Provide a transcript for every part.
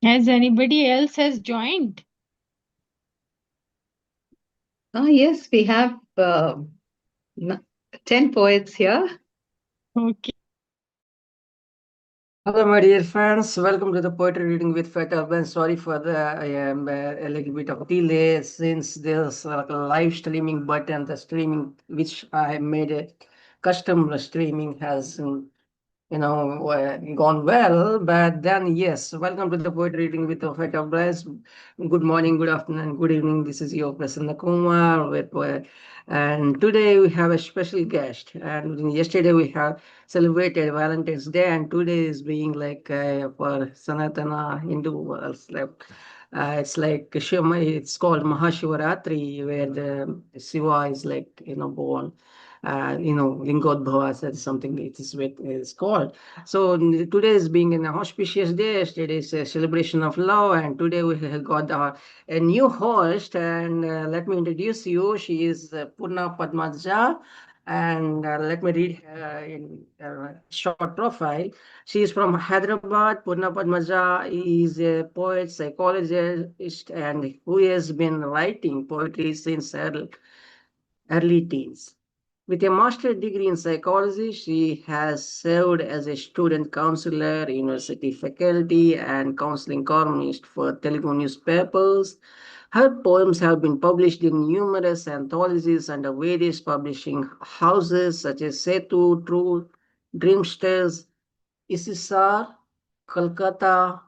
Has anybody else has joined? Yes, we have n- 10 poets here. Okay. Hello, my dear friends. Welcome to the poetry reading with Feta. Ben. Sorry for the a little bit of delay since there's like a live streaming button. The streaming which I made a custom streaming has gone well. But then, yes, welcome to the poetry reading with the Feta Bless. Good morning, good afternoon, good evening. This is your Prasanna Kumar with and today we have a special guest. And yesterday we have celebrated Valentine's Day, and today is being like for Sanatana Hindu worlds. Like, it's like it's called Mahashivaratri, where the Shiva is like born. Lingodbhava, that's something it is what is called. So today is being an auspicious day. Today is a celebration of love, and today we have got a new host. And let me introduce you. She is Purna Padmaja, and let me read her in short profile. She is from Hyderabad. Purna Padmaja is a poet, psychologist, and who has been writing poetry since her early teens. With a master's degree in psychology, she has served as a student counselor, university faculty, and counseling columnist for Telugu newspapers. Her poems have been published in numerous anthologies under various publishing houses such as Setu, True, Dreamsters, Isisar, Kolkata,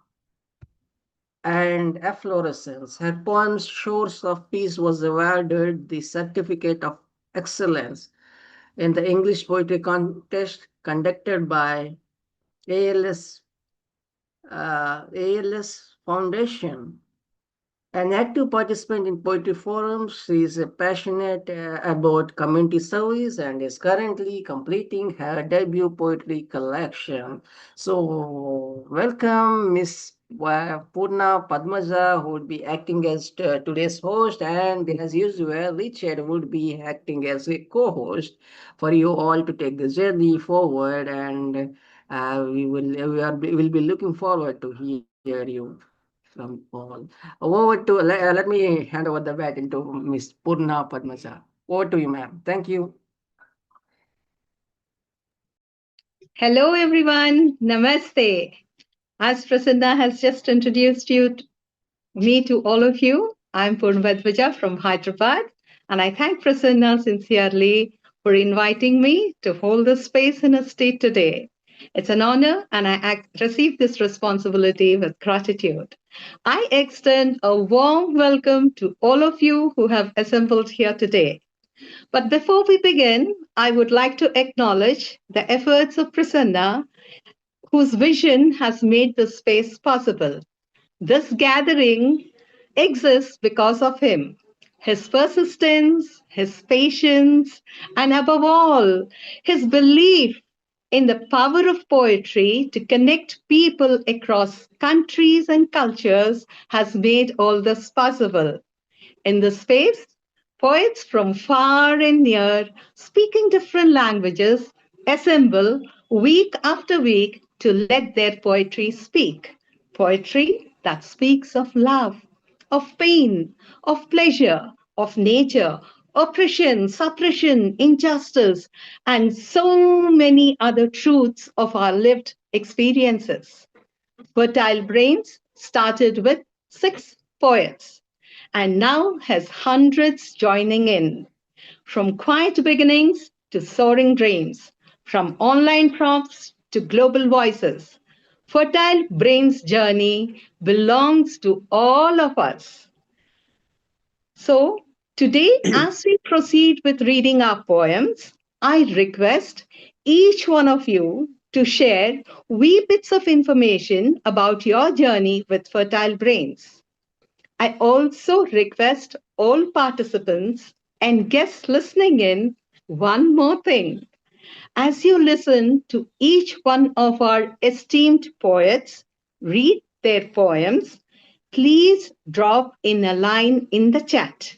and Efflorescence. Her poem Shores of Peace was awarded the Certificate of Excellence in the English Poetry Contest conducted by ALS, ALS Foundation. An active participant in poetry forums, she is passionate about community service and is currently completing her debut poetry collection. So, welcome, Miss Purna Padmaja, who would be acting as today's host, and as usual, Richard would be acting as a co-host for you all to take the journey forward. And we will be looking forward to hear you from all. Over to let me hand over the baton to Miss Purna Padmaja. Over to you, ma'am. Thank you. Hello, everyone. Namaste. As Prasanna has just introduced me to all of you, I'm Purnavadvaja from Hyderabad, and I thank Prasanna sincerely for inviting me to hold this space in a state today. It's an honor, and receive this responsibility with gratitude. I extend a warm welcome to all of you who have assembled here today. But before we begin, I would like to acknowledge the efforts of Prasanna, whose vision has made this space possible. This gathering exists because of him. His persistence, his patience, and above all, his belief in the power of poetry to connect people across countries and cultures has made all this possible. In this space, poets from far and near, speaking different languages, assemble week after week to let their poetry speak. Poetry that speaks of love, of pain, of pleasure, of nature, oppression, suppression, injustice, and so many other truths of our lived experiences. Fertile Brains started with 6 poets and now has hundreds joining in. From quiet beginnings to soaring dreams, from online prompts to global voices, Fertile Brains' journey belongs to all of us. So, today, as we proceed with reading our poems, I request each one of you to share wee bits of information about your journey with fertile brains. I also request all participants and guests listening in one more thing. As you listen to each one of our esteemed poets read their poems, please drop in a line in the chat,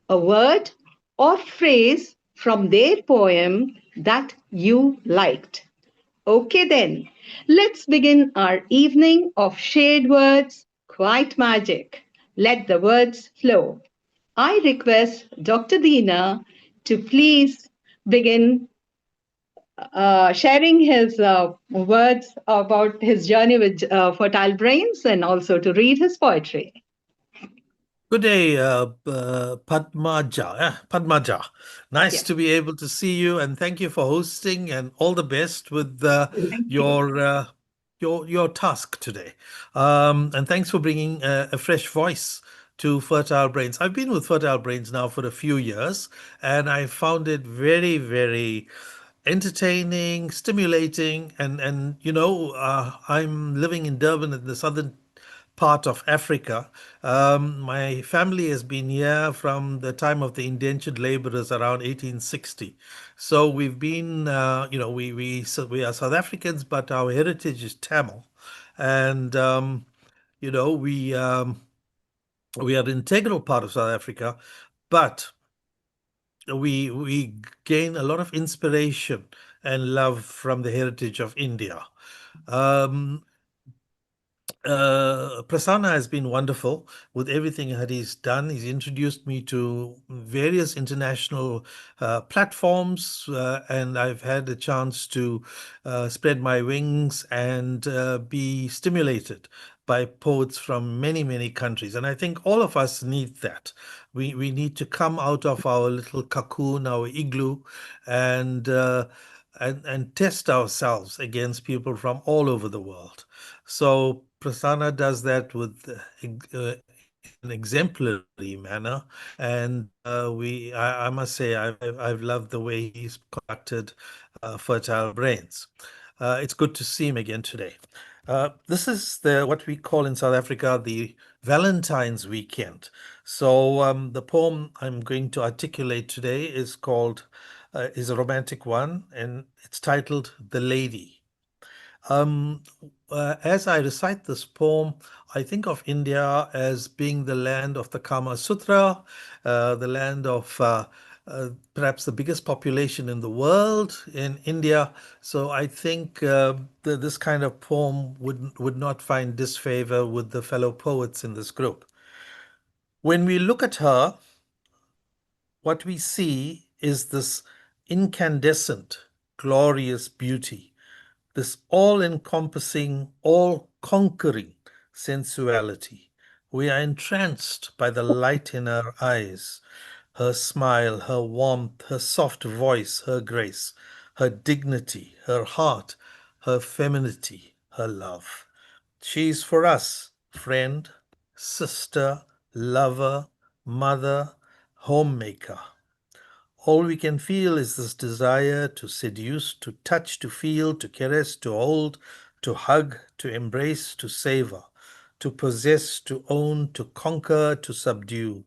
a word or phrase from their poem that you liked. Okay, then, let's begin our evening of shared words, quite magic. Let the words flow. I request Dr. Deena to please begin sharing his words about his journey with fertile brains and also to read his poetry. Good day, Padmaja. Padmaja. Nice Yeah, to be able to see you, and thank you for hosting. And all the best with thank you. your your task today. And thanks for bringing a fresh voice to Fertile Brains. I've been with Fertile Brains now for a few years, and I found it very, very entertaining, stimulating, and I'm living in Durban in the southern part of Africa. My family has been here from the time of the indentured laborers around 1860. So we've been, we are South Africans, but our heritage is Tamil, and you know we are an integral part of South Africa, but we gain a lot of inspiration and love from the heritage of India. Um, Prasanna has been wonderful with everything that he's done. He's introduced me to various international platforms, and I've had a chance to spread my wings and be stimulated by poets from many, many countries. And I think all of us need that. We need to come out of our little cocoon, our igloo, and and test ourselves against people from all over the world. So Prasanna does that with in an exemplary manner, and I must say I've loved the way he's conducted Fertile Brains. It's good to see him again today. This is the what we call in South Africa the Valentine's weekend. So the poem I'm going to articulate today is a romantic one, and it's titled "The Lady." Um, as I recite this poem, I think of India as being the land of the Kama Sutra, the land of perhaps the biggest population in the world in India. So I think this kind of poem would not find disfavor with the fellow poets in this group. When we look at her, what we see is this incandescent, glorious beauty, this all encompassing, all conquering sensuality. We are entranced by the light in her eyes, her smile, her warmth, her soft voice, her grace, her dignity, her heart, her femininity, her love. She is for us friend, sister, lover, mother, homemaker. All we can feel is this desire to seduce, to touch, to feel, to caress, to hold, to hug, to embrace, to savor, to possess, to own, to conquer, to subdue,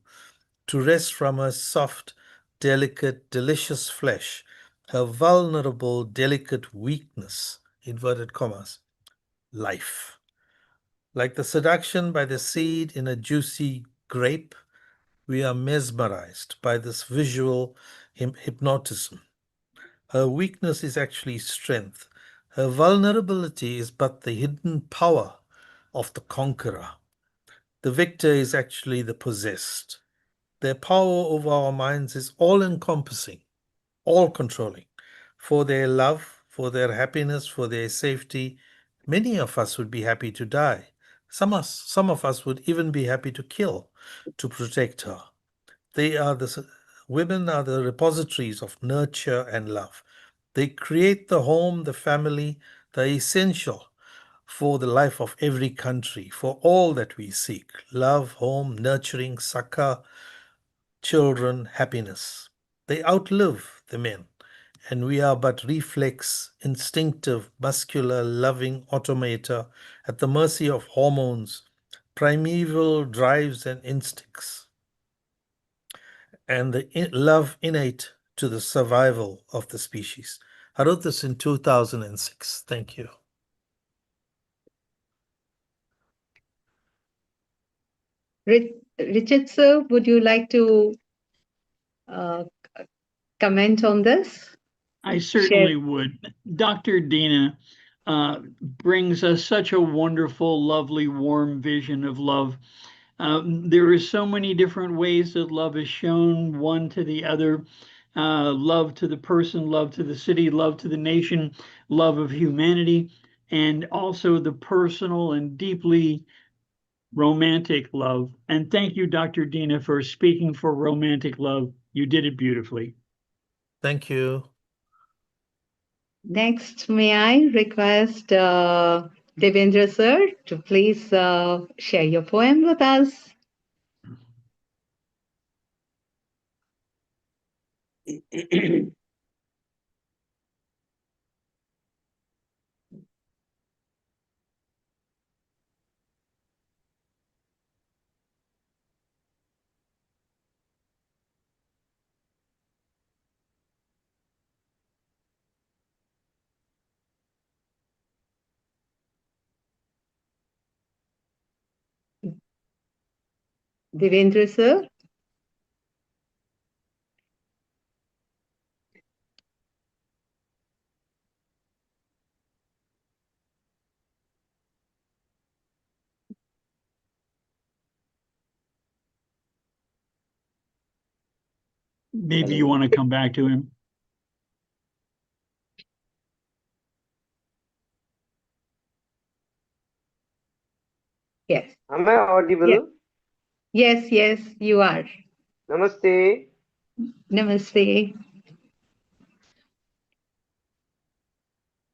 to rest from her soft, delicate, delicious flesh, her vulnerable, delicate weakness, inverted commas, life. Like the seduction by the seed in a juicy grape, we are mesmerized by this visual hypnotism. Her weakness is actually strength. Her vulnerability is but the hidden power of the conqueror. The victor is actually the possessed. Their power over our minds is all encompassing, all controlling. For their love, for their happiness, for their safety, many of us would be happy to die. Some of us would even be happy to kill to protect her. They are the women are the repositories of nurture and love. They create the home, the family, the essential for the life of every country, for all that we seek: love, home, nurturing, succor, children, happiness. They outlive the men, and we are but reflex, instinctive, muscular, loving automata at the mercy of hormones, primeval drives, and instincts, and the love innate to the survival of the species. I wrote this in 2006. Thank you. Richard, sir, would you like to uh, comment on this? I Share. certainly would. Dr. Deena, brings us such a wonderful, lovely, warm vision of love. There are so many different ways that love is shown, one to the other. Love to the person, love to the city, love to the nation, love of humanity, and also the personal and deeply romantic love. And thank you, Dr. Dina, for speaking for romantic love. You did it beautifully. Thank you. Next, may I request Devendra sir to please share your poem with us? Devendra sir? Maybe you want to come back to him. Yes. Am I audible? Yes, yes, you are. Namaste. Namaste.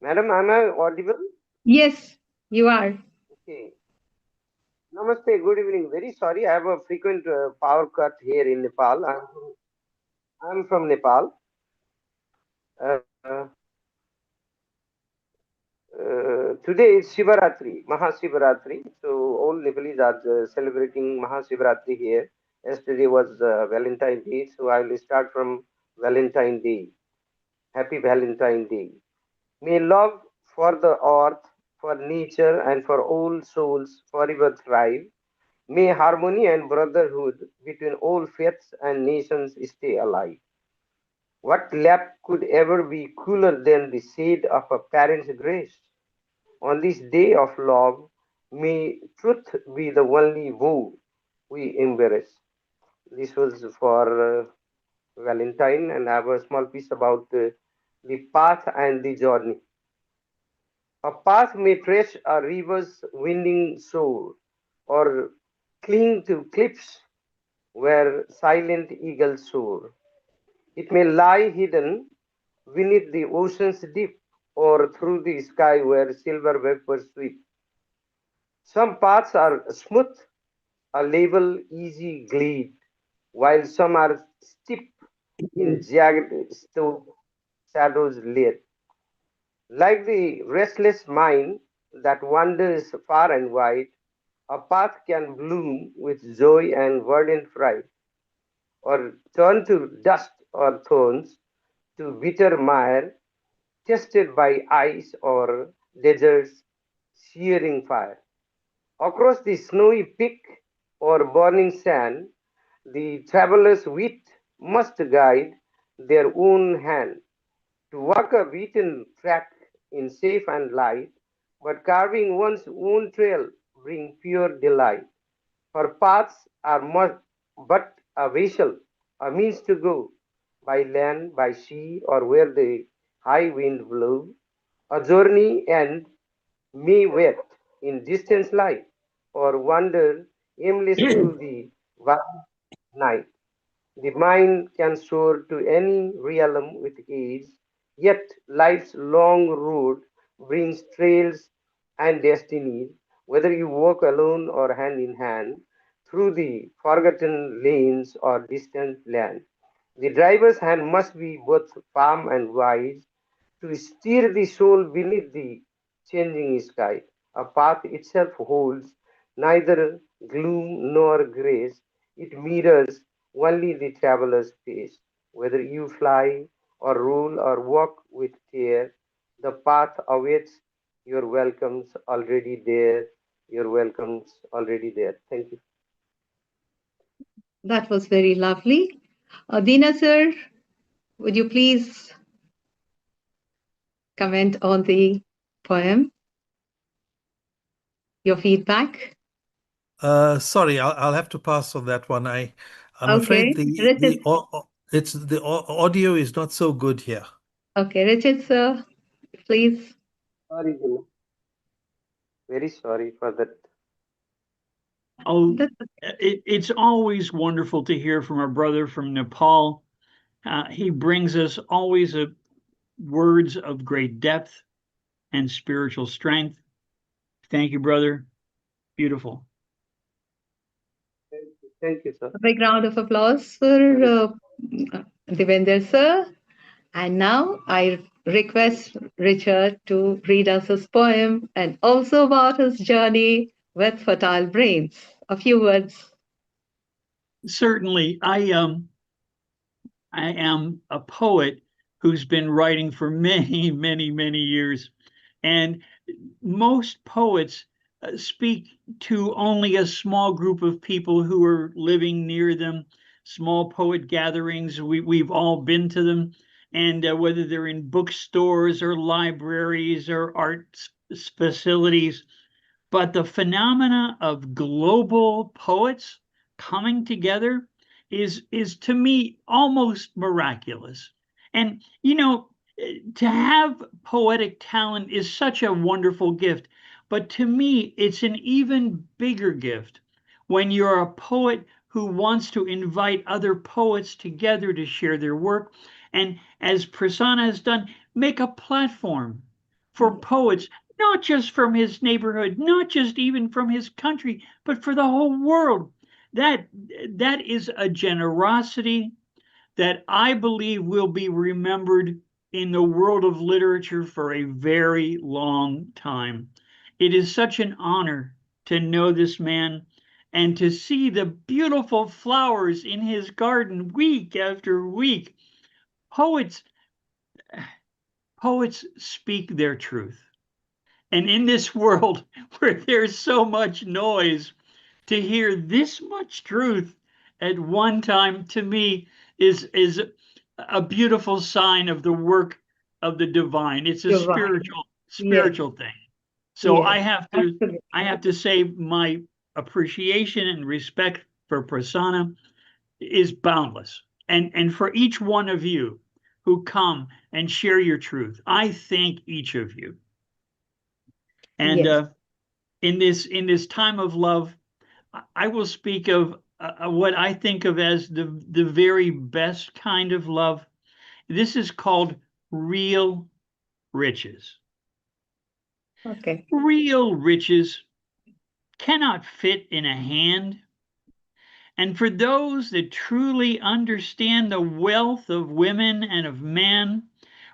Madam, am I audible? Yes, you are. Okay. Namaste, good evening. Very sorry, I have a frequent power cut here in Nepal. I'm from Nepal. Uh, Today is Shivaratri, Mahashivaratri. So all Nepalis are celebrating Mahashivaratri here. Yesterday was Valentine Day, so I will start from Valentine Day. Happy Valentine Day. May love for the earth, for nature, and for all souls forever thrive. May harmony and brotherhood between all faiths and nations stay alive. What lap could ever be cooler than the shade of a parent's grace? On this day of love, may truth be the only vow we embrace. This was for Valentine, and I have a small piece about the path and the journey. A path may trace a river's winding shore, or cling to cliffs where silent eagles soar. It may lie hidden beneath the ocean's deep, or through the sky where silver vapors sweep. Some paths are smooth, a level easy glide, while some are steep in jagged stone shadows laid. Like the restless mind that wanders far and wide, a path can bloom with joy and verdant pride, or turn to dust or thorns, to bitter mire, tested by ice or desert's searing fire. Across the snowy peak or burning sand, the traveler's wit must guide their own hand to walk a beaten track in safe and light, but carving one's own trail bring pure delight. For paths are but a vessel, a means to go by land, by sea, or where the high wind blow. A journey end may wait in distance light, or wander aimless through the vast night. The mind can soar to any realm with ease, yet life's long road brings trails and destinies, whether you walk alone or hand in hand through the forgotten lanes or distant land. The driver's hand must be both firm and wise to steer the soul beneath the changing sky. A path itself holds neither gloom nor grace. It mirrors only the traveler's pace. Whether you fly or roll or walk with care, the path awaits your welcomes already there. Your welcomes already there. Thank you. That was very lovely. Dina sir, would you please comment on the poem? Your feedback? Sorry, I'll have to pass on that one. I'm afraid Okay, Richard. the audio is not so good here. Okay, Richard, sir, please. Sorry, Jimmy. Very sorry for that. Oh, That's it's always wonderful to hear from our brother from Nepal. He brings us always words of great depth and spiritual strength. Thank you, brother. Beautiful. Thank you, sir. a big round of applause for Devendra, sir. And now I request Richard to read us his poem and also about his journey with fertile brains. A few words. Certainly, I am a poet who's been writing for many, many, many years. And most poets speak to only a small group of people who are living near them, small poet gatherings. We've all been to them. And whether they're in bookstores or libraries or art facilities, but the phenomena of global poets coming together is to me almost miraculous. And to have poetic talent is such a wonderful gift, but to me it's an even bigger gift when you're a poet who wants to invite other poets together to share their work, and as Prasanna has done, make a platform for poets, not just from his neighborhood, not just even from his country, but for the whole world. That is a generosity that I believe will be remembered in the world of literature for a very long time. It is such an honor to know this man and to see the beautiful flowers in his garden week after week. Poets poets speak their truth. And in this world where there's so much noise, to hear this much truth at one time, to me, is a beautiful sign of the work of the divine. It's a Divine. Yes, spiritual thing. So yes, absolutely. I have to say my appreciation and respect for Prasanna is boundless. And for each one of you who come and share your truth, I thank each of you. And Yes. in this time of love, I will speak of what I think of as the very best kind of love. This is called real riches. Okay. Real riches cannot fit in a hand. And for those that truly understand the wealth of women and of men,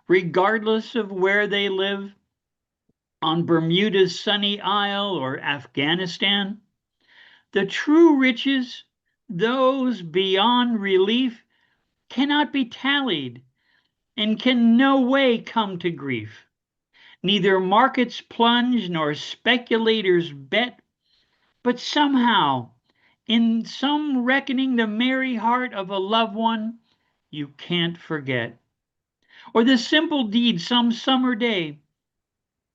regardless of where they live, on Bermuda's sunny isle or Afghanistan, the true riches, those beyond relief, cannot be tallied and can no way come to grief. Neither markets plunge nor speculators bet, but somehow, in some reckoning, the merry heart of a loved one you can't forget. Or the simple deed some summer day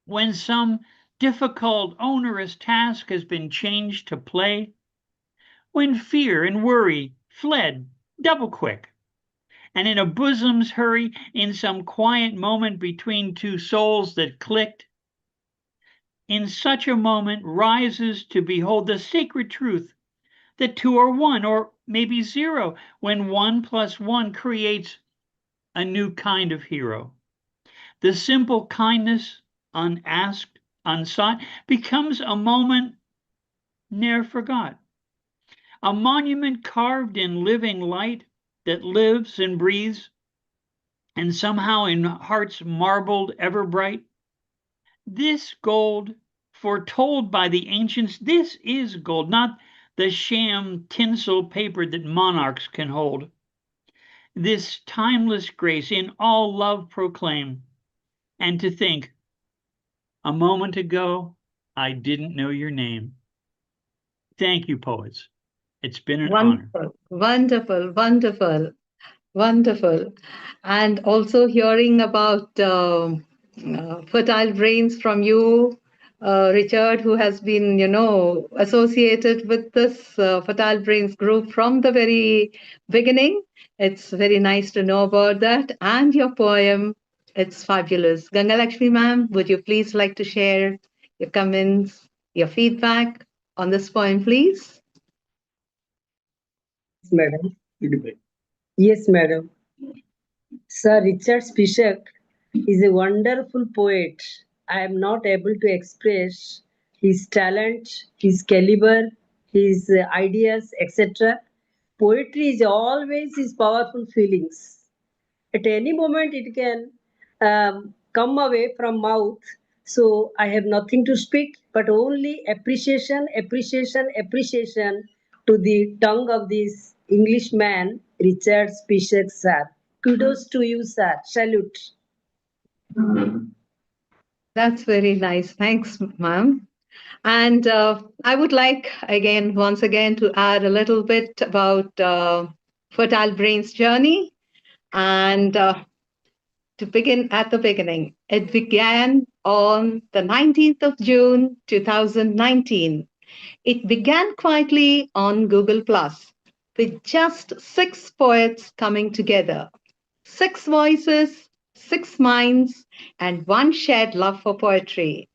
when some difficult, onerous task has been changed to play, when fear and worry fled double quick, and in a bosom's hurry, in some quiet moment between two souls that clicked, in such a moment rises to behold the sacred truth that two are one, or maybe zero, when 1 + 1 creates a new kind of hero. The simple kindness, unasked, unsought, becomes a moment ne'er forgot, a monument carved in living light that lives and breathes, and somehow in hearts marbled ever bright. This gold, foretold by the ancients, this is gold, not the sham tinsel paper that monarchs can hold. This timeless grace in all love proclaim, and to think, a moment ago, I didn't know your name. Thank you, poets. It's been an honor. Wonderful, wonderful, wonderful, wonderful. And also hearing about fertile brains from you, Richard, who has been, associated with this Fertile Brains group from the very beginning. It's very nice to know about that. And your poem, it's fabulous. Gangalakshmi ma'am, would you please like to share your comments, your feedback on this poem, please? Madam. Yes, madam. Sir Richard Spisak is a wonderful poet. I am not able to express his talent, his caliber, his ideas, etc. Poetry is always his powerful feelings. At any moment, it can come away from mouth. So I have nothing to speak, but only appreciation, appreciation, appreciation to the tongue of this Englishman, Richard Spisak, sir. Kudos to you, sir. Salute. That's very nice. Thanks, ma'am. And I would like, again, once again, to add a little bit about Fertile Brains' journey. And to begin at the beginning, it began on the 19th of June, 2019. It began quietly on Google Plus with just 6 poets coming together, 6 voices, 6 minds, and one shared love for poetry.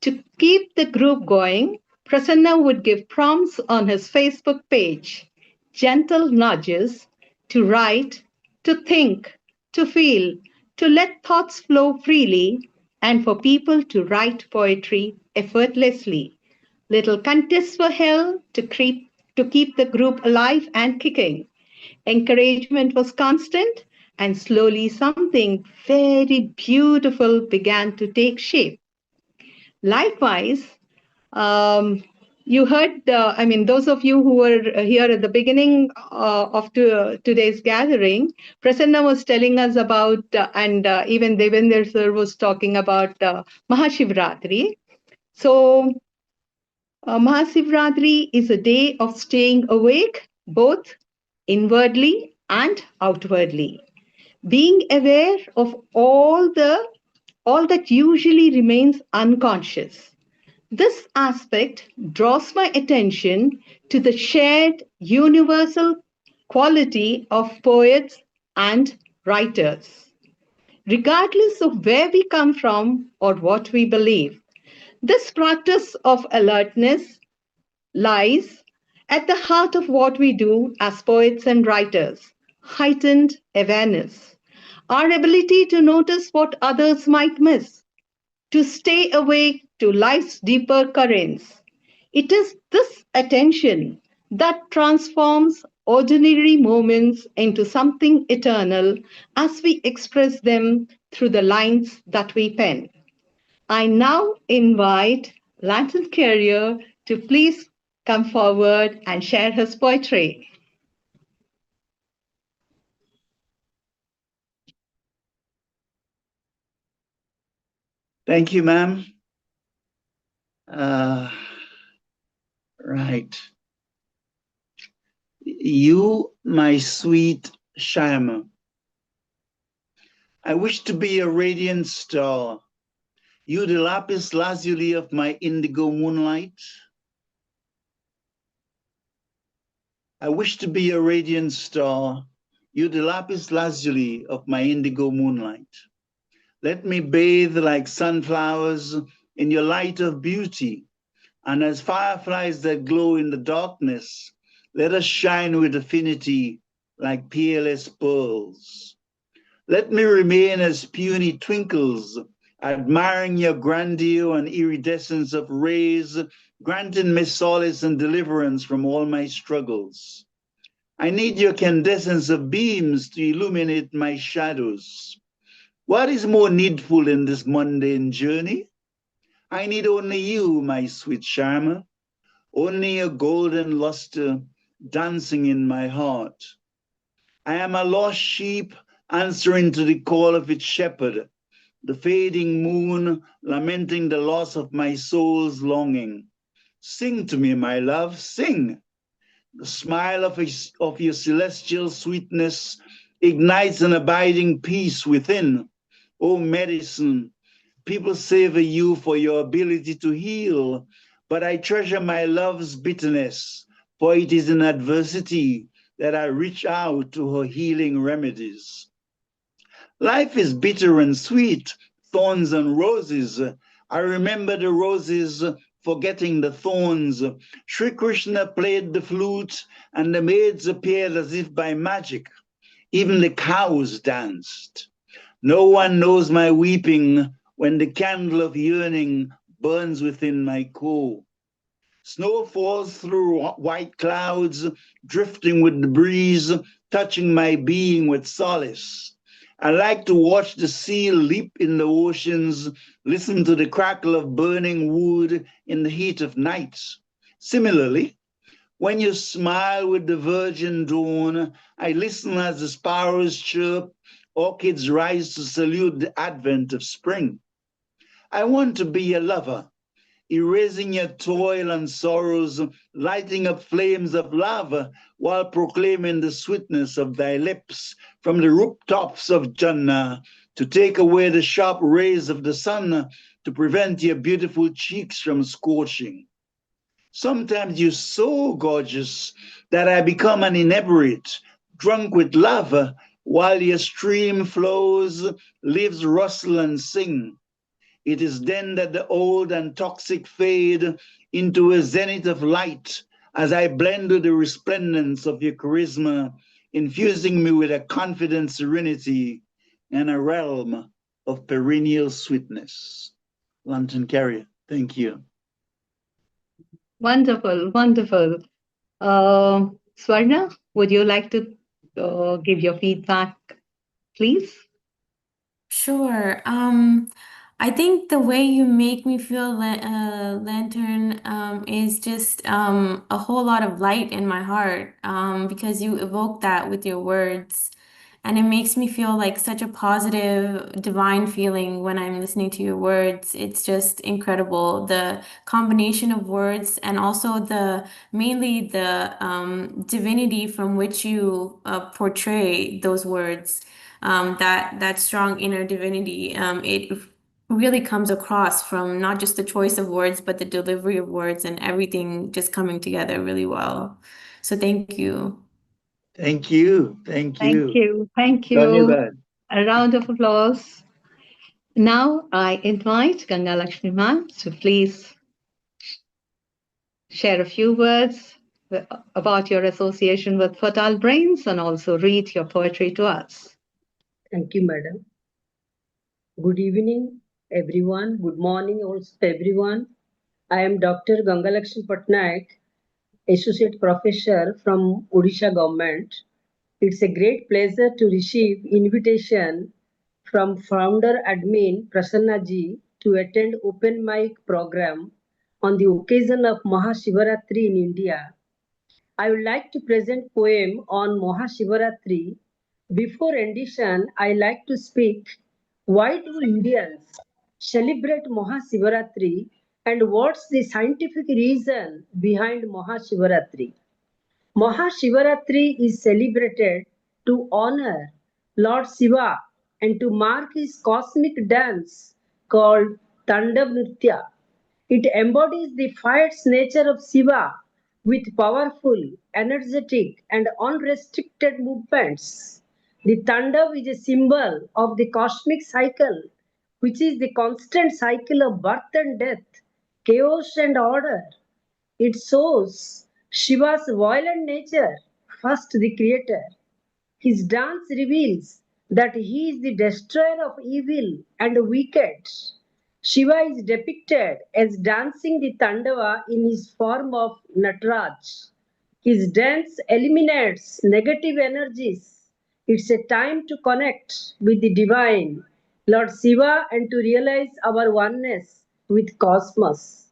To keep the group going, Prasanna would give prompts on his Facebook page, gentle nudges to write, to think, to feel, to let thoughts flow freely, and for people to write poetry effortlessly. Little contests were held to keep the group alive and kicking. Encouragement was constant, and slowly something very beautiful began to take shape. Likewise, you heard, those of you who were here at the beginning of today's gathering, Prasanna was telling us about, and even Devendra sir was talking about Mahashivratri. So, Mahashivratri is a day of staying awake, both inwardly and outwardly, being aware of all that usually remains unconscious. This aspect draws my attention to the shared universal quality of poets and writers. Regardless of where we come from or what we believe, this practice of alertness lies at the heart of what we do as poets and writers: heightened awareness, our ability to notice what others might miss, to stay awake to life's deeper currents. It is this attention that transforms ordinary moments into something eternal as we express them through the lines that we pen. I now invite Lantern Carrier to please come forward and share his poetry. Thank you, ma'am. Right. You, my sweet Shyma, I wish to be a radiant star. You, the lapis lazuli of my indigo moonlight. I wish to be a radiant star. You, the lapis lazuli of my indigo moonlight. Let me bathe like sunflowers in your light of beauty, and as fireflies that glow in the darkness, let us shine with affinity like peerless pearls. Let me remain as puny twinkles, admiring your grandeur and iridescence of rays, granting me solace and deliverance from all my struggles. I need your candescence of beams to illuminate my shadows. What is more needful in this mundane journey? I need only you, my sweet charmer, only a golden luster dancing in my heart. I am a lost sheep answering to the call of its shepherd, the fading moon lamenting the loss of my soul's longing. Sing to me, my love, sing. The smile of your celestial sweetness ignites an abiding peace within. O medicine, people savor you for your ability to heal, but I treasure my love's bitterness, for it is in adversity that I reach out to her healing remedies. Life is bitter and sweet, thorns and roses. I remember the roses, forgetting the thorns. Sri Krishna played the flute, and the maids appeared as if by magic. Even the cows danced. No one knows my weeping when the candle of yearning burns within my core. Snow falls through white clouds, drifting with the breeze, touching my being with solace. I like to watch the sea leap in the oceans, listen to the crackle of burning wood in the heat of night. Similarly, when you smile with the virgin dawn, I listen as the sparrows chirp, orchids rise to salute the advent of spring. I want to be a lover, erasing your toil and sorrows, lighting up flames of love while proclaiming the sweetness of thy lips from the rooftops of Jannah, to take away the sharp rays of the sun, to prevent your beautiful cheeks from scorching. Sometimes you're so gorgeous that I become an inebriate, drunk with love, while your stream flows, leaves rustle and sing. It is then that the old and toxic fade into a zenith of light as I blend with the resplendence of your charisma, infusing me with a confident serenity and a realm of perennial sweetness. Lantern Carrier, thank you. Wonderful, wonderful. Swarna, would you like to give your feedback, please? Sure. I think the way you make me feel, Lantern, is just a whole lot of light in my heart, because you evoke that with your words. And it makes me feel like such a positive, divine feeling when I'm listening to your words. It's just incredible. The combination of words and also mainly the divinity from which you portray those words, that strong inner divinity. It really comes across from not just the choice of words, but the delivery of words and everything just coming together really well. So thank you. Thank you. Thank Thank you. you. Thank you. Dhanyabad. A round of applause. Now I invite Gangalaxmi ma'am to please share a few words about your association with Fertile Brains and also read your poetry to us. Thank you, madam. Good evening, everyone. Good morning, also everyone. I am Dr. Gangalaxmi Patnaik, Associate Professor from Odisha Government. It's a great pleasure to receive invitation from founder admin Prasanna ji to attend open mic program on the occasion of Mahashivaratri in India. I would like to present poem on Mahashivaratri. Before rendition, I like to speak why do Indians celebrate Mahashivaratri and what's the scientific reason behind Mahashivaratri. Mahashivaratri is celebrated to honor Lord Shiva and to mark his cosmic dance called Tandav Nritya. It embodies the fierce nature of Shiva with powerful, energetic, and unrestricted movements. The Tandav is a symbol of the cosmic cycle, which is the constant cycle of birth and death, chaos and order. It shows Shiva's violent nature, first the creator. His dance reveals that he is the destroyer of evil and wicked. Shiva is depicted as dancing the Tandava in his form of Nataraj. His dance eliminates negative energies. It's a time to connect with the divine, Lord Shiva, and to realize our oneness with cosmos.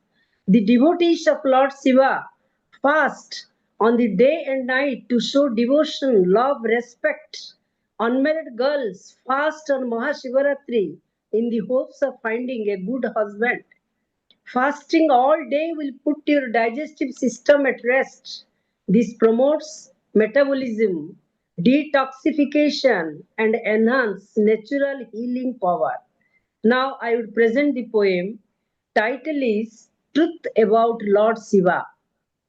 The devotees of Lord Shiva fast on the day and night to show devotion, love, respect. Unmarried girls fast on Mahashivaratri in the hopes of finding a good husband. Fasting all day will put your digestive system at rest. This promotes metabolism, detoxification, and enhance natural healing power. Now I would present the poem. Title is Truth About Lord Shiva.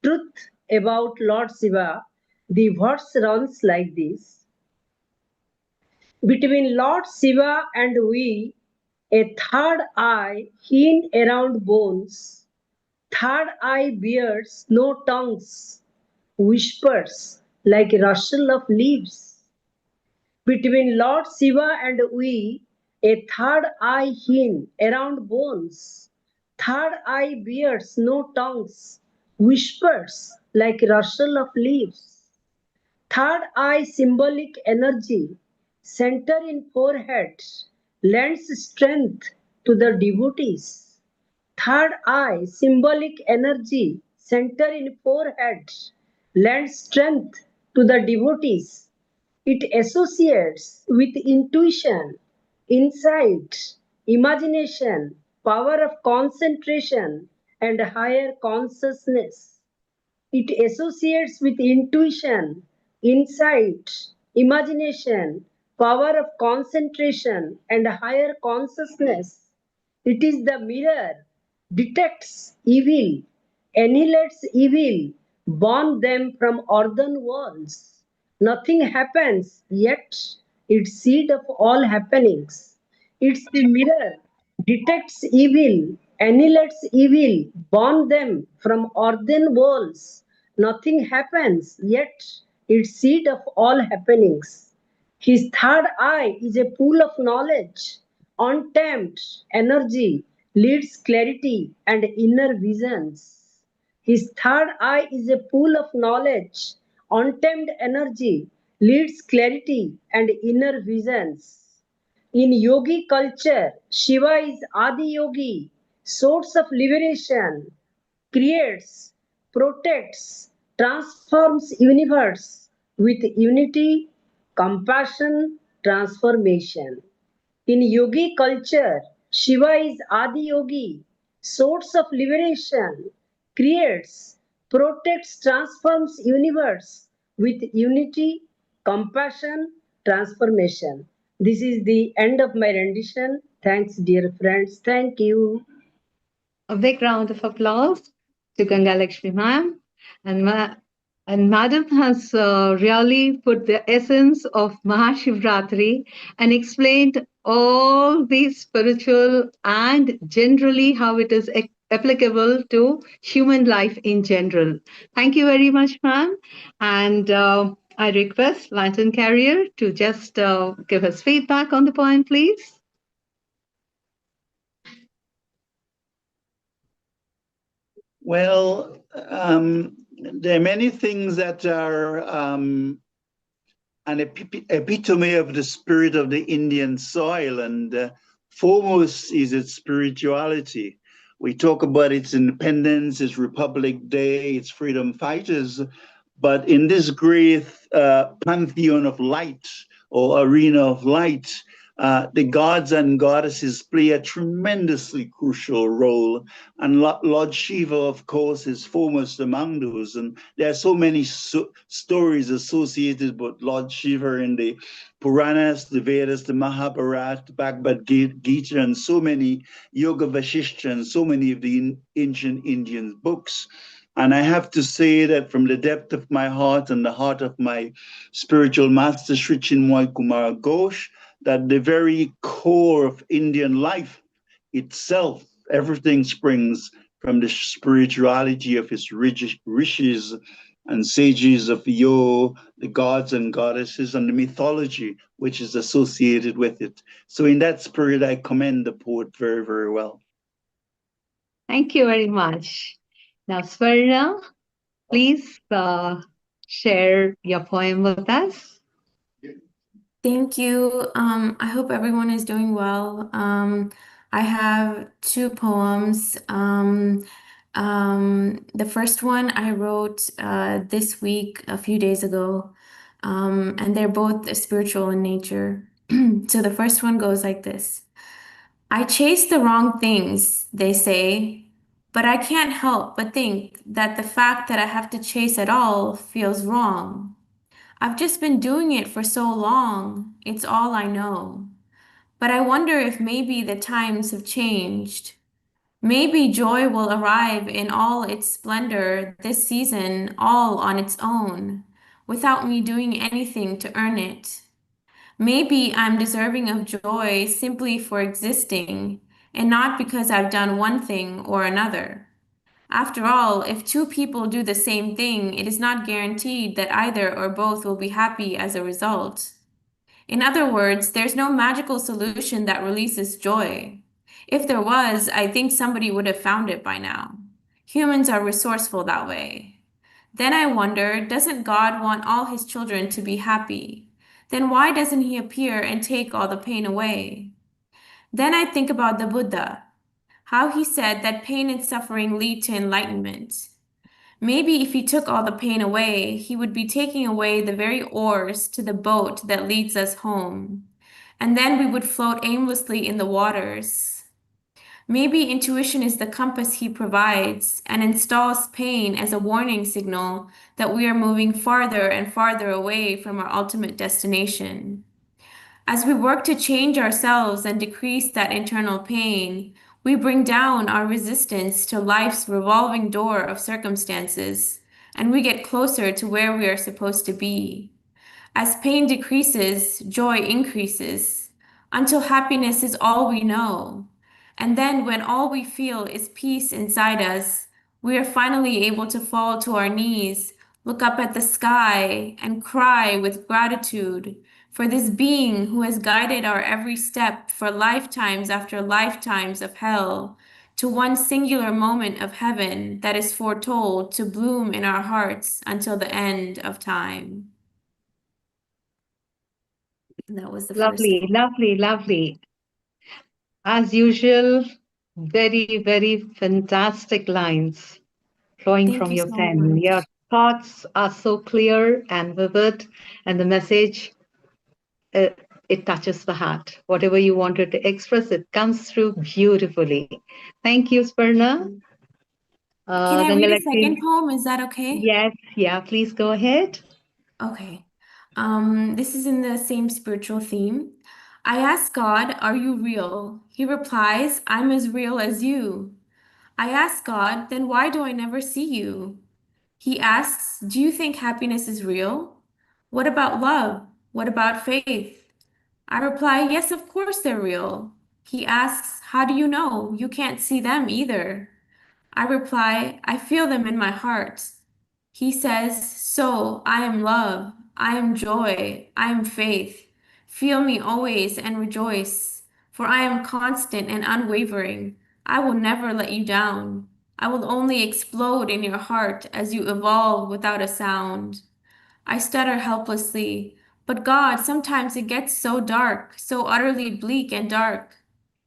Truth about Lord Shiva. The verse runs like this. Between Lord Shiva and we, a third eye hidden around bones. Third eye bears no tongues, whispers like rustle of leaves. Between Lord Shiva and we, a third eye hidden around bones. Third eye bears no tongues, whispers like rustle of leaves. Third eye symbolic energy, center in forehead, lends strength to the devotees. Third eye symbolic energy, center in forehead, lends strength to the devotees. It associates with intuition, insight, imagination, power of concentration, and higher consciousness. It associates with intuition, insight, imagination, power of concentration, and higher consciousness. It is the mirror, detects evil, annihilates evil, burn them from earthen walls. Nothing happens, yet it's seed of all happenings. It's the mirror, detects evil, annihilates evil, burn them from earthen walls. Nothing happens, yet it's seed of all happenings. His third eye is a pool of knowledge, untamed energy, leads clarity and inner visions. His third eye is a pool of knowledge, untamed energy, leads clarity and inner visions. In yogi culture, Shiva is Adi Yogi, source of liberation, creates, protects, transforms universe with unity, compassion, transformation. In yogi culture, Shiva is Adi Yogi, source of liberation, creates, protects, transforms universe with unity, compassion, transformation. This is the end of my rendition. Thanks, dear friends. Thank you. A big round of applause to Gangalaxmi ma'am. And, and madam has really put the essence of Mahashivratri and explained all the spiritual and generally how it is applicable to human life in general. Thank you very much, ma'am. And I request Lantern Carrier to just give us feedback on the poem, please. Well, there are many things that are an epitome of the spirit of the Indian soil, and foremost is its spirituality. We talk about its independence, its Republic Day, its freedom fighters, but in this great pantheon of light or arena of light, the gods and goddesses play a tremendously crucial role. And Lord Shiva, of course, is foremost among those. And there are so many stories associated with Lord Shiva in the Puranas, the Vedas, the Mahabharata, the Bhagavad Gita, and so many Yoga Vasishtha, and so many of the ancient Indian books. And I have to say that from the depth of my heart and the heart of my spiritual master, Sri Chinmoy Kumar Ghosh, that the very core of Indian life itself, everything springs from the spirituality of his rishis and sages of yoga, the gods and goddesses, and the mythology which is associated with it. So in that spirit, I commend the poet very, very well. Thank you very much. Now, Swarna, please share your poem with us. Thank you. I hope everyone is doing well. I have two poems. The first one I wrote this week, a few days ago, and they're both spiritual in nature. So the first one goes like this. I chase the wrong things, they say, but I can't help but think that the fact that I have to chase at all feels wrong. I've just been doing it for so long, it's all I know. But I wonder if maybe the times have changed. Maybe joy will arrive in all its splendor this season, all on its own, without me doing anything to earn it. Maybe I'm deserving of joy simply for existing, and not because I've done one thing or another. After all, if two people do the same thing, it is not guaranteed that either or both will be happy as a result. In other words, there's no magical solution that releases joy. If there was, I think somebody would have found it by now. Humans are resourceful that way. Then I wonder, doesn't God want all his children to be happy? Then why doesn't he appear and take all the pain away? Then I think about the Buddha, how he said that pain and suffering lead to enlightenment. Maybe if he took all the pain away, he would be taking away the very oars to the boat that leads us home. And then we would float aimlessly in the waters. Maybe intuition is the compass he provides and installs pain as a warning signal that we are moving farther and farther away from our ultimate destination. As we work to change ourselves and decrease that internal pain, we bring down our resistance to life's revolving door of circumstances, and we get closer to where we are supposed to be. As pain decreases, joy increases, until happiness is all we know. And then, when all we feel is peace inside us, we are finally able to fall to our knees, look up at the sky, and cry with gratitude for this being who has guided our every step for lifetimes after lifetimes of hell to one singular moment of heaven that is foretold to bloom in our hearts until the end of time. That was the first Lovely, one. lovely, lovely. As usual, very, very fantastic lines flowing Thank from you your so pen. Your much. thoughts are so clear and vivid, and the message, uh, it touches the heart. Whatever you wanted to express, it comes through beautifully. Thank you, Swarna. Can I read a Gangalaxmi, second poem? Is that okay? yes, yeah, please go ahead. Okay. This is in the same spiritual theme. I ask God, are you real? He replies, I'm as real as you. I ask God, then why do I never see you? He asks, do you think happiness is real? What about love? What about faith? I reply, yes, of course they're real. He asks, how do you know? You can't see them either. I reply, I feel them in my heart. He says, so I am love, I am joy, I am faith. Feel me always and rejoice, for I am constant and unwavering. I will never let you down. I will only explode in your heart as you evolve without a sound. I stutter helplessly, but God, sometimes it gets so dark, so utterly bleak and dark.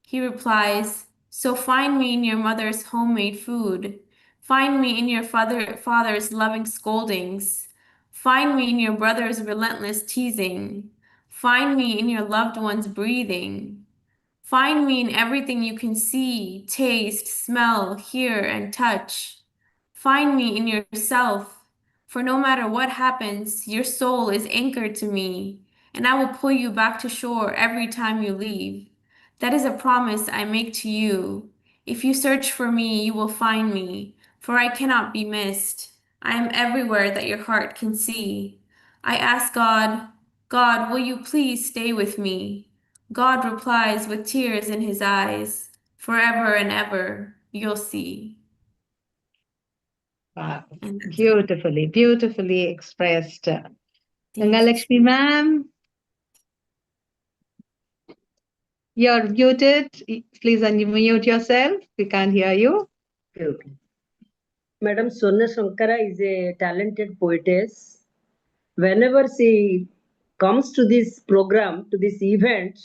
He replies, so find me in your mother's homemade food. Find me in your father's loving scoldings. Find me in your brother's relentless teasing. Find me in your loved one's breathing. Find me in everything you can see, taste, smell, hear, and touch. Find me in yourself, for no matter what happens, your soul is anchored to me, and I will pull you back to shore every time you leave. That is a promise I make to you. If you search for me, you will find me, for I cannot be missed. I am everywhere that your heart can see. I ask God, God, will you please stay with me? God replies with tears in his eyes, forever and ever, you'll see. Wow. And that's all. Beautifully, beautifully expressed. Thank you. Gangalaxmi ma'am, you're muted. Please unmute yourself. We can't hear you. Okay. Madam Swarna Sunkara is a talented poetess. Whenever she comes to this program, to this event,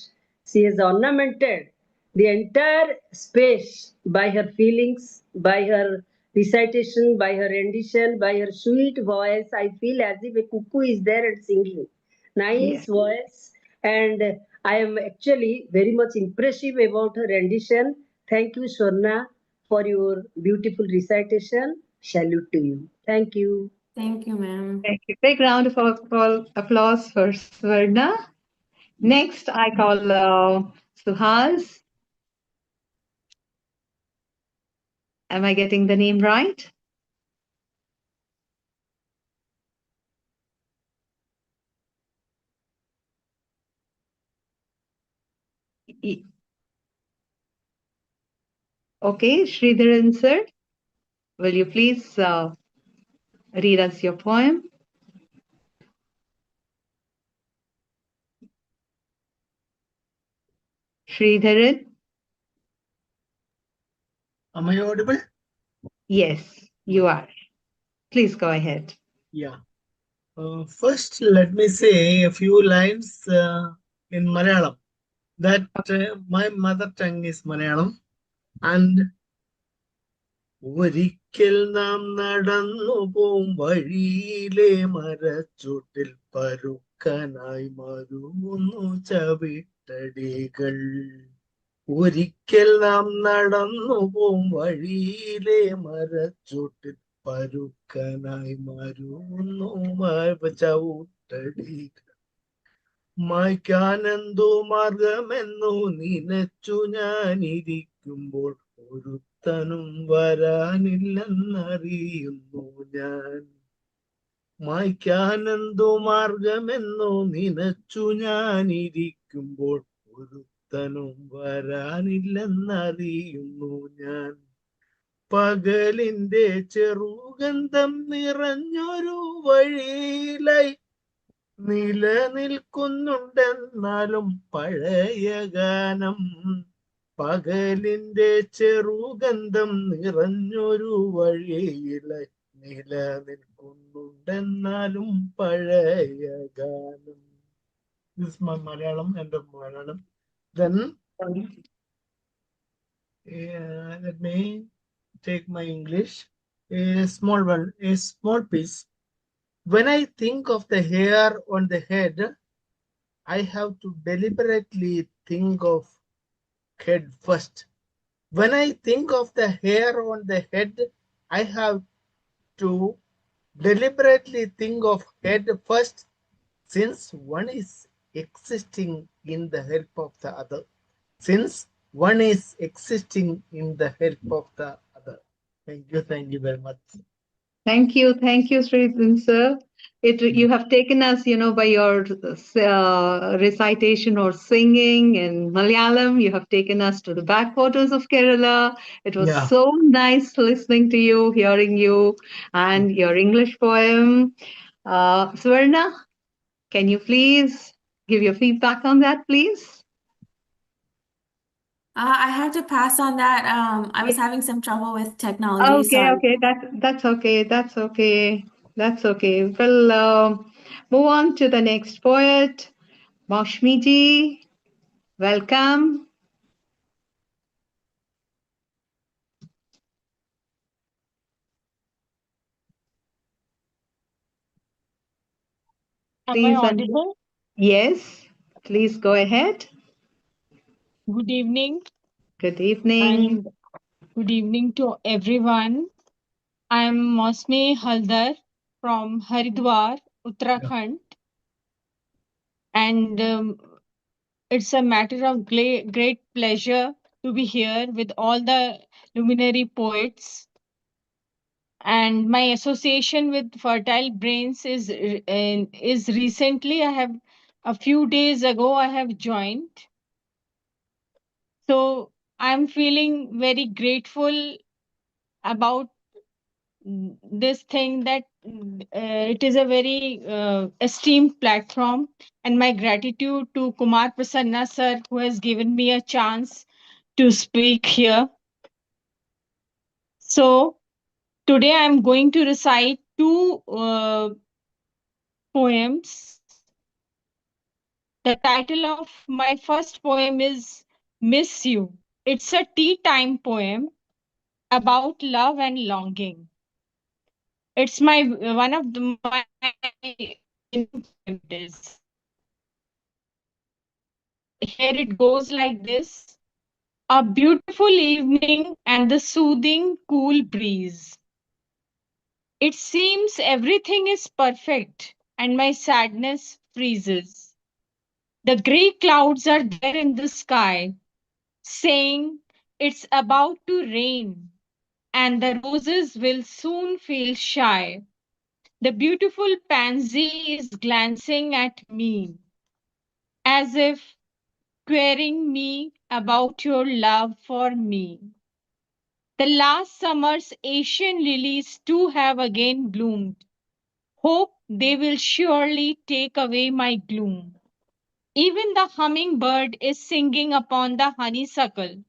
she has ornamented the entire space by her feelings, by her recitation, by her rendition, by her sweet voice. I feel as if a cuckoo is there and singing. Nice Yes. voice, and I am actually very much impressive about her rendition. Thank you, Swarna, for your beautiful recitation. Salute to you. Thank you. Thank you, ma'am. Thank you. Big round of applause for Swarna. Next, I call Suhas. Am I getting the name right? Okay, Sreedharan sir, will you please read us your poem? Sreedharan? Am I audible? Yes, you are. Please go ahead. Yeah. First, let me say a few lines in Malayalam. That my mother tongue is Malayalam. And ഒരിക്കൽ നാം നടന്നു പോം വഴിയിലെ മരച്ചുട്ടിൽ പരുക്കനായി മരുന്നു ചവിട്ടടികൾ. ഒരിക്കൽ നാം നടന്നു പോം വഴിയിലെ മരച്ചുട്ടിൽ പരുക്കനായി മരുന്നു ചവിട്ടടികൾ. മായ്ക്കാനെന്തു മാർഗമെന്നു നിനച്ചു ഞാനിരിക്കുമ്പോൾ ഒരുത്തനും വരാനില്ലെന്നറിയുന്നു ഞാൻ. മായ്ക്കാനെന്തു മാർഗമെന്നു നിനച്ചു ഞാനിരിക്കുമ്പോൾ ഒരുത്തനും വരാനില്ലെന്നറിയുന്നു ഞാൻ. പകലിന്റെ ചെറുഗന്ധം നിറഞ്ഞൊരു വഴിയിലായി നിലനിൽക്കുന്നുണ്ടെന്നാലും പഴയ ഗാനം. പകലിന്റെ ചെറുഗന്ധം നിറഞ്ഞൊരു വഴിയിലായി നിലനിൽക്കുന്നുണ്ടെന്നാലും പഴയ ഗാനം. This is my Malayalam, end of Malayalam. Then let me take my English. A small one, a small piece. When I think of the hair on the head, I have to deliberately think of head first. When I think of the hair on the head, I have to deliberately think of head first, since one is existing in the help of the other. Since one is existing in the help of the other. Thank you very much. Thank you, Sreedharan sir. You have taken us, by your recitation or singing in Malayalam. You have taken us to the backwaters of Kerala. It was so nice listening to you, hearing you, and your English poem. Swarna, can you please give your feedback on that, please? I have to pass on that. I was having some trouble with technology. Sorry. Okay. That's okay. That's okay. We'll move on to the next poet, Mausumi ji. Welcome. Am I audible? Yes, please go ahead. Good evening. Good evening. And good evening to everyone. I'm Mausumi Haldar from Haridwar, Uttarakhand. And it's a matter of great pleasure to be here with all the luminary poets. And my association with Fertile Brains is recently. A few days ago I have joined. So I'm feeling very grateful about this thing, that it is a very esteemed platform, and my gratitude to Kumar Prasanna sir, who has given me a chance to speak here. So today I'm going to recite two poems. The title of my first poem is Miss You. It's a tea time poem about love and longing. It's one of my poems. Here it goes like this. A beautiful evening and the soothing cool breeze. It seems everything is perfect and my sadness freezes. The grey clouds are there in the sky, saying it's about to rain, and the roses will soon feel shy. The beautiful pansy is glancing at me, as if querying me about your love for me. The last summer's Asian lilies too have again bloomed. Hope they will surely take away my gloom. Even the hummingbird is singing upon the honeysuckle.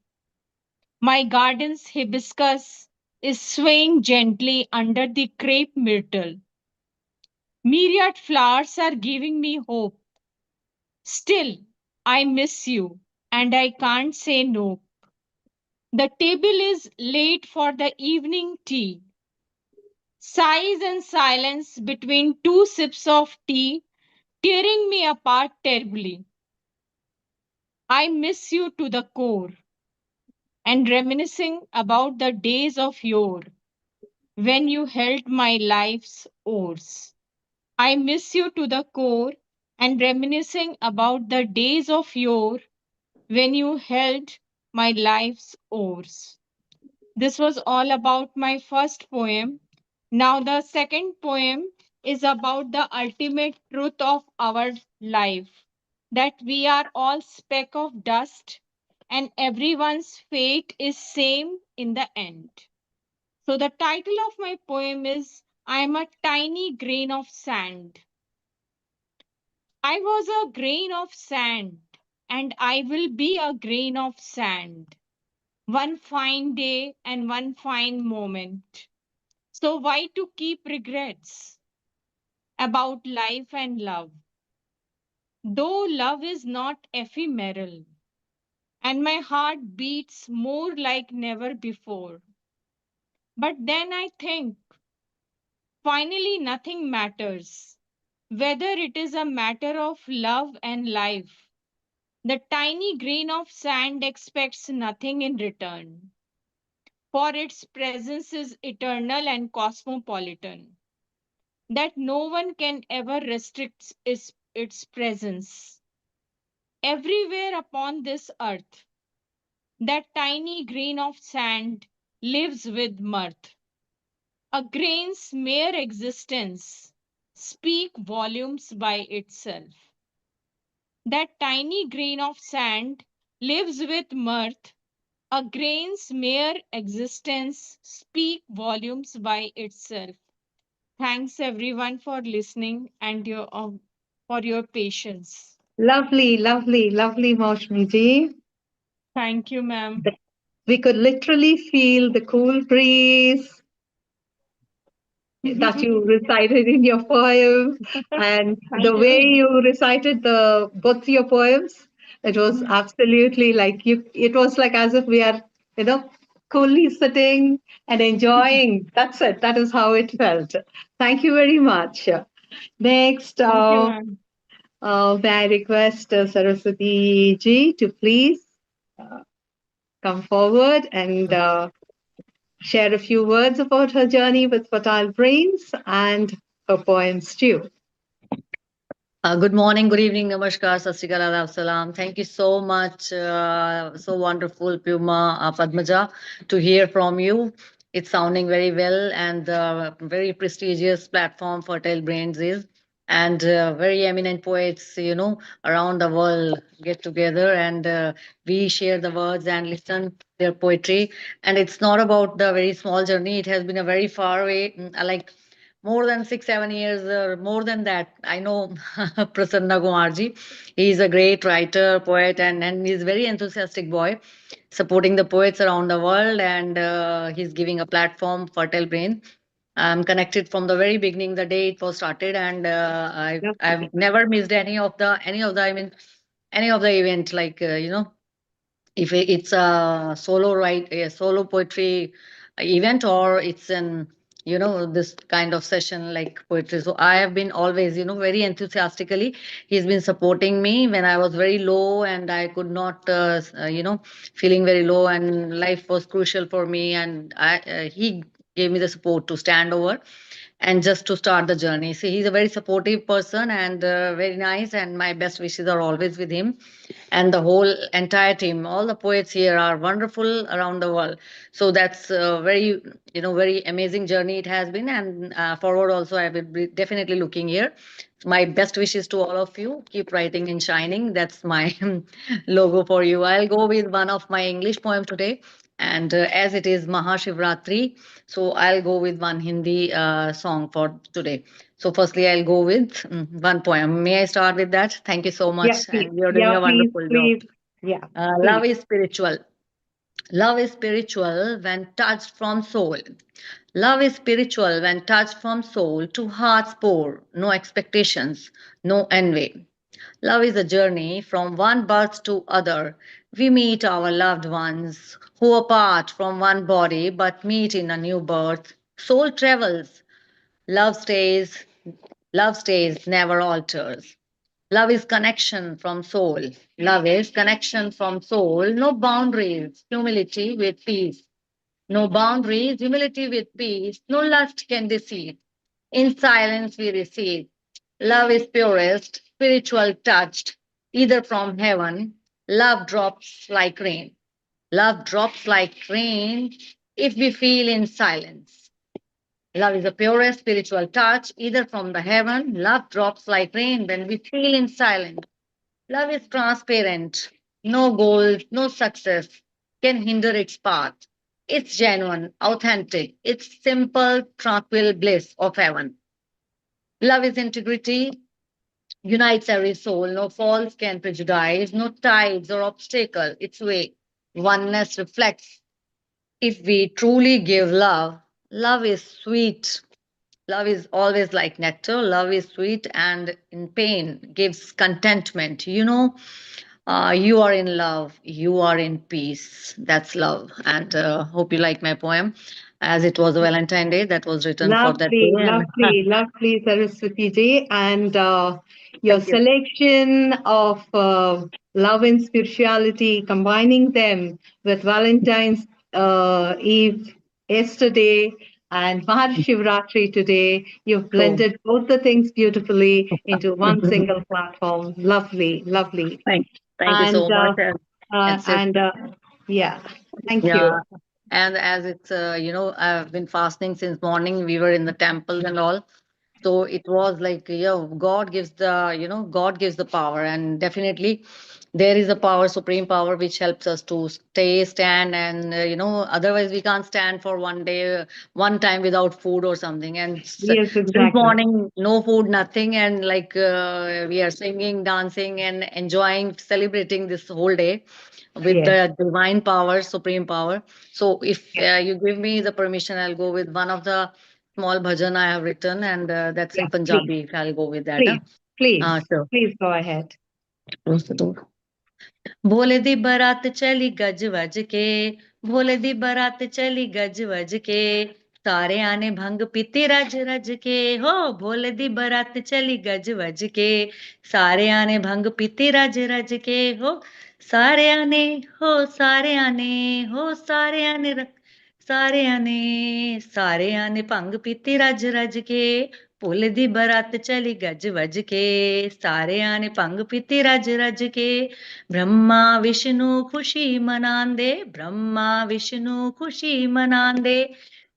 My garden's hibiscus is swaying gently under the crepe myrtle. Myriad flowers are giving me hope. Still, I miss you, and I can't say no. The table is laid for the evening tea. Sighs and silence between two sips of tea, tearing me apart terribly. I miss you to the core, and reminiscing about the days of yore when you held my life's oars. I miss you to the core, and reminiscing about the days of yore when you held my life's oars. This was all about my first poem. Now, the second poem is about the ultimate truth of our life, that we are all speck of dust and everyone's fate is same in the end. So the title of my poem is I am a tiny grain of sand. I was a grain of sand and I will be a grain of sand. One fine day and one fine moment. So why to keep regrets about life and love? Though love is not ephemeral and my heart beats more like never before. But then I think finally nothing matters. Whether it is a matter of love and life, the tiny grain of sand expects nothing in return, for its presence is eternal and cosmopolitan, that no one can ever restrict its presence. Everywhere upon this earth, that tiny grain of sand lives with mirth. A grain's mere existence speak volumes by itself. That tiny grain of sand lives with mirth. A grain's mere existence speak volumes by itself. Thanks everyone for listening and for your patience. Lovely, lovely, lovely, Mausumi ji. Thank you, ma'am. We could literally feel the cool breeze that you recited in your poem, and Thank the way you. you recited the both your poems, it was absolutely like you. It was like as if we are, coolly sitting and enjoying. That's it. That is how it felt. Thank you very much. Next, Thank you, ma'am. may I request Saraswati ji to please uh, come forward and share a few words about her journey with fertile brains and her poems too. Good morning, good evening, namaskar, sat sri akal, adab, salam. Thank you so much. So wonderful, Puma Padmaja, to hear from you. It's sounding very well, and very prestigious platform Fertile Brains is. And very eminent poets, around the world get together, and we share the words and listen their poetry. And it's not about the very small journey. It has been a very far way, like more than 6 7 years, or more than that. I know Prasanna Kumarji. He is a great writer, poet, and he's a very enthusiastic boy, supporting the poets around the world, and he's giving a platform, Fertile Brain. I'm connected from the very beginning, the day it was started, and I've never missed any of the any of the event, like if it's a solo write a solo poetry event, or it's an this kind of session like poetry. So I have been always very enthusiastically, he's been supporting me when I was very low and I could not feeling very low, and life was crucial for me, and he gave me the support to stand over and just to start the journey. So he's a very supportive person and very nice, and my best wishes are always with him and the whole entire team. All the poets here are wonderful around the world. So that's a very, very amazing journey it has been, and forward also I will be definitely looking here. My best wishes to all of you. Keep writing and shining. That's my logo for you. I'll go with one of my English poem today. And as it is Mahashivratri, so I'll go with one Hindi song for today. So firstly, I'll go with one poem. May I start with that? Thank you so Yeah, much, please. and you're doing Yeah, a please, wonderful job. please. Yeah, Love please. is spiritual. Love is spiritual when touched from soul. Love is spiritual when touched from soul to heart's core. No expectations, no envy. Love is a journey from one birth to other. We meet our loved ones who are apart from one body but meet in a new birth. Soul travels, love stays, love stays, never alters. Love is connection from soul. Love is connection from soul. No boundaries, humility with peace. No boundaries, humility with peace. No lust can deceive. In silence we receive. Love is purest, spiritual touched, either from heaven. Love drops like rain. Love drops like rain if we feel in silence. Love is the purest spiritual touch, either from the heaven. Love drops like rain when we feel in silence. Love is transparent. No goal, no success can hinder its path. It's genuine, authentic. It's simple, tranquil bliss of heaven. Love is integrity, unites every soul. No faults can prejudice, no tides or obstacle its way. Oneness reflects. If we truly give love, love is sweet. Love is always like nectar. Love is sweet and in pain gives contentment. You are in love, you are in peace. That's love. And hope you like my poem. As it was a Valentine Day, that was written for that day. Lovely, And lovely, lovely, Saraswati ji. And your thank you. selection of love and spirituality, combining them with Valentine's Eve yesterday and Mahashivratri today, you've So, blended both the things beautifully into one single platform. Lovely, lovely. thank, thank you And so much. And uh, it's and uh, yeah, thank yeah. you. And as it's, I've been fasting since morning. We were in the temples and all. So it was like, yeah, God gives the power, and definitely there is a power, supreme power, which helps us to stand, and otherwise we can't stand for one day, one time without food or something. And Yes, since exactly. morning, no food, nothing, and like we are singing, dancing, and enjoying, celebrating this whole day with Yes. the divine power, supreme power. So if you give me the permission, I'll go with one of the small bhajan I have written, and that's Yeah, in please, Punjabi. If I'll go with that. please, please, Sure. please go ahead. Close the door. भोले दी बारात चली गज वज के, भोले दी बारात चली गज वज के, सारे आने भंग पीते रज रज के। हो भोले दी बारात चली गज वज के, सारे आने भंग पीते रज रज के। हो सारे आने, हो सारे आने, हो सारे आने सारे आने भंग पीते रज रज के। भोले दी बारात चली गज वज के, सारे आने भंग पीते रज रज के। ब्रह्मा विष्णु खुशी मनांदे, ब्रह्मा विष्णु खुशी मनांदे,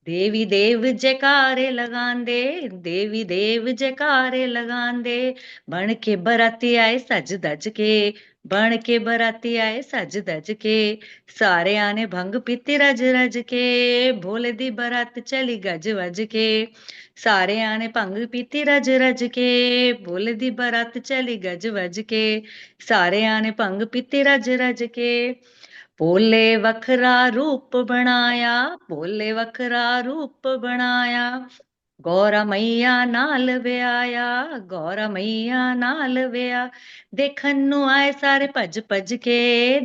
देवी देव जयकारे लगांदे, देवी देव जयकारे लगांदे। बन के बराती आए सज धज के, बन के बराती आए सज धज के, सारे आने भंग पीते रज रज के। भोले दी बारात चली गज वज के, सारे आने भंग पीती रज रज के। भोले दी बारात चली गज वज के, सारे आने भंग पीते रज रज के। भोले वखरा रूप बनाया, भोले वखरा रूप बनाया, गौरा मैया नाल विआया, गौरा मैया नाल विआ। देखन ਨੂੰ ਆਏ ਸਾਰੇ ਭੱਜ ਭੱਜ ਕੇ,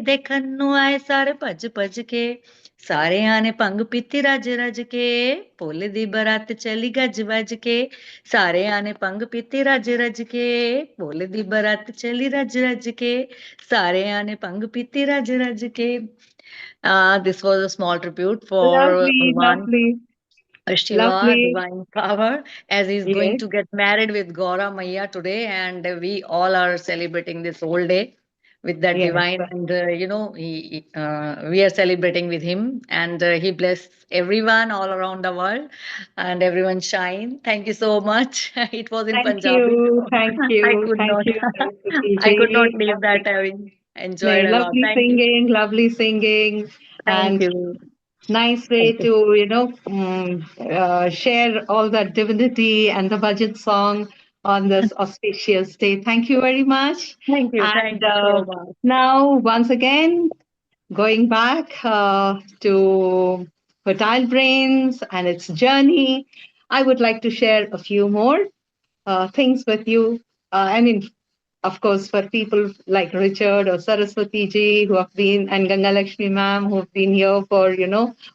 ਦੇਖਨ ਨੂੰ ਆਏ ਸਾਰੇ ਭੱਜ ਭੱਜ ਕੇ, ਸਾਰਿਆਂ ਨੇ ਭੰਗ ਪੀਤੀ ਰਜ ਰਜ ਕੇ। ਭੋਲੇ ਦੀ ਬਰਾਤ ਚਲੀ ਗੱਜ ਵੱਜ ਕੇ, ਸਾਰਿਆਂ ਨੇ ਭੰਗ ਪੀਤੀ ਰਜ ਰਜ ਕੇ। ਭੋਲੇ ਦੀ ਬਰਾਤ ਚਲੀ ਰਜ ਰਜ ਕੇ, ਸਾਰਿਆਂ ਨੇ ਭੰਗ ਪੀਤੀ ਰਜ ਰਜ ਕੇ। This was a small tribute for Lovely, one. lovely. Shiva, Lovely. divine power, as he's going Yes. to get married with Gaura Maya today, and we all are celebrating this whole day with that Yes. divine, and we are celebrating with him, and he bless everyone all around the world, and everyone shine. Thank you so much. It was in Thank Punjabi, you. so Thank I you. could Thank not, you, Saraswati I could not ji. leave that. Lovely. Having No, enjoyed a lot. Thank you, lovely singing, thank and you, nice way thank you, to, share all that divinity and the budget song on this auspicious day. Thank you very much. And thank you so much. now, once again, going back to Fertile Brains and its journey, I would like to share a few more things with you. I mean, of course, for people like Richard or Saraswati ji who have been, and Gangalaxmi ma'am who have been here for,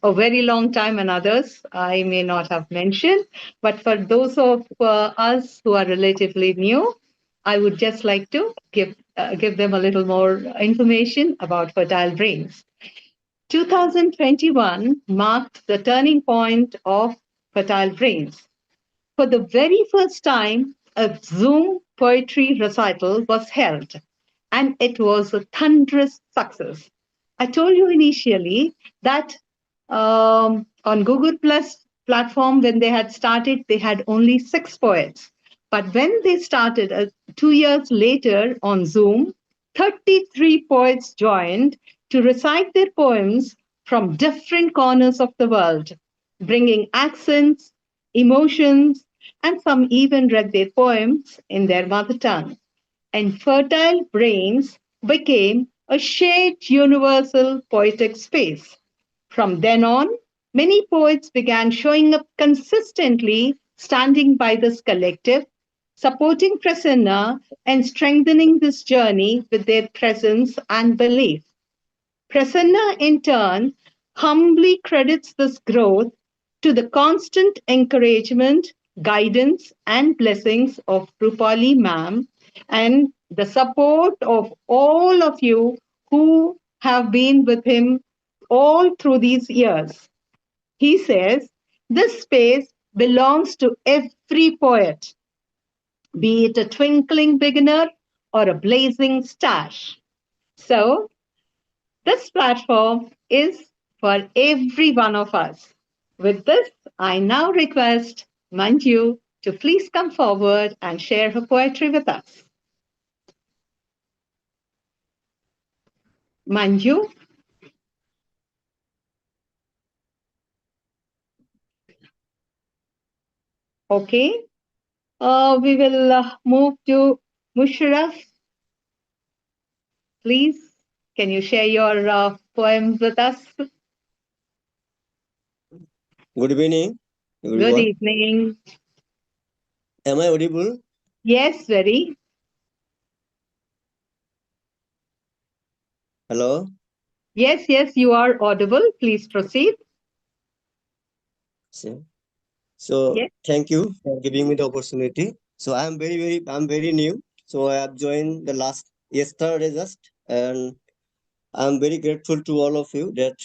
a very long time, and others I may not have mentioned. But for those of us who are relatively new, I would just like to give them a little more information about Fertile Brains. 2021 marked the turning point of Fertile Brains. For the very first time, a Zoom poetry recital was held, and it was a thunderous success. I told you initially that on Google Plus platform, when they had started, they had only 6 poets. But when they started 2 years later on Zoom, 33 poets joined to recite their poems from different corners of the world, bringing accents, emotions, and some even read their poems in their mother tongue. And Fertile Brains became a shared universal poetic space. From then on, many poets began showing up consistently, standing by this collective, supporting Prasanna, and strengthening this journey with their presence and belief. Prasanna, in turn, humbly credits this growth to the constant encouragement, guidance, and blessings of Rupali ma'am and the support of all of you who have been with him all through these years. He says, this space belongs to every poet, be it a twinkling beginner or a blazing star. So, this platform is for every one of us. With this, I now request Manju to please come forward and share her poetry with us. Manju, okay. We will move to Musharraf. Please, can you share your poems with us? Good evening, Good everyone. evening. Am I audible? Yes, very. Hello? Yes, you are audible. Please proceed. So Yes. thank you for giving me the opportunity. So I'm very new. So I have joined the last yesterday just, and I'm very grateful to all of you that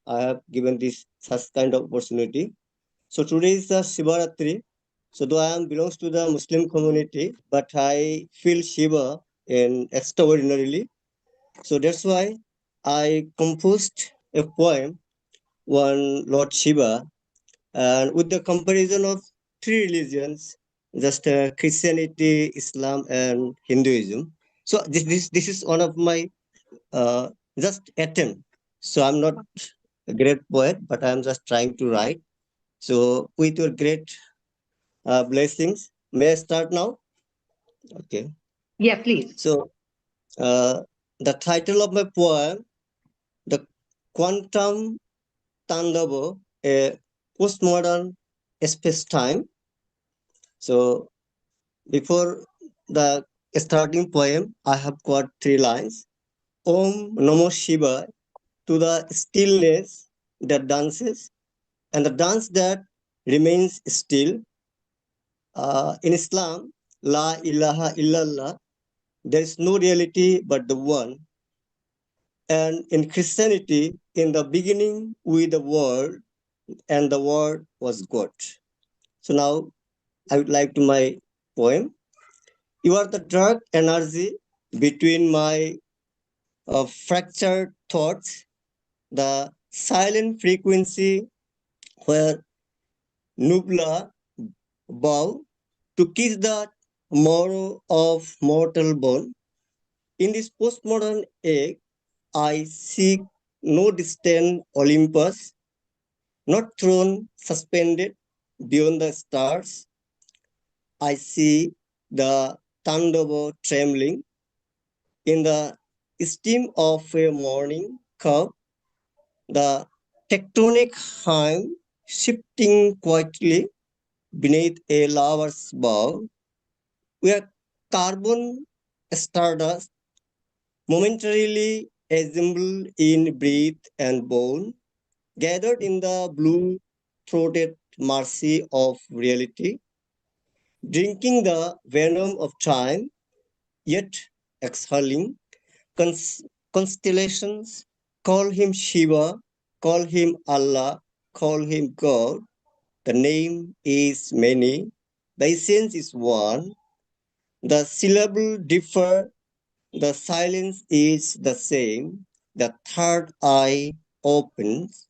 I have given this such kind of opportunity. So today is the Shivaratri. So though I am belongs to the Muslim community, but I feel Shiva in extraordinarily. So that's why I composed a poem, one Lord Shiva, and with the comparison of three religions, just Christianity, Islam, and Hinduism. So this is one of my just attempt. So I'm not a great poet, but I'm just trying to write. So with your great blessings, may I start now? Okay. Yeah, please. So the title of my poem, The Quantum Tandava, a postmodern space time. So before the starting poem, I have got 3 lines. Om Namo Shiva, to the stillness that dances and the dance that remains still. In Islam, La ilaha illallah, there is no reality but the one. And in Christianity, in the beginning with the word, and the word was God. So now I would like to my poem. You are the dark energy between my fractured thoughts, the silent frequency where nubla bow to kiss the morrow of mortal bone. In this postmodern age, I seek no distant Olympus, not throne suspended beyond the stars. I see the Tandava trembling in the steam of a morning cup, the tectonic hum shifting quietly beneath a lover's bow, where carbon stardust momentarily assembled in breath and bone, gathered in the blue-throated mercy of reality, drinking the venom of time, yet exhaling constellations. Call him Shiva, call him Allah, call him God. The name is many, the essence is one. The syllable differ, the silence is the same. The third eye opens,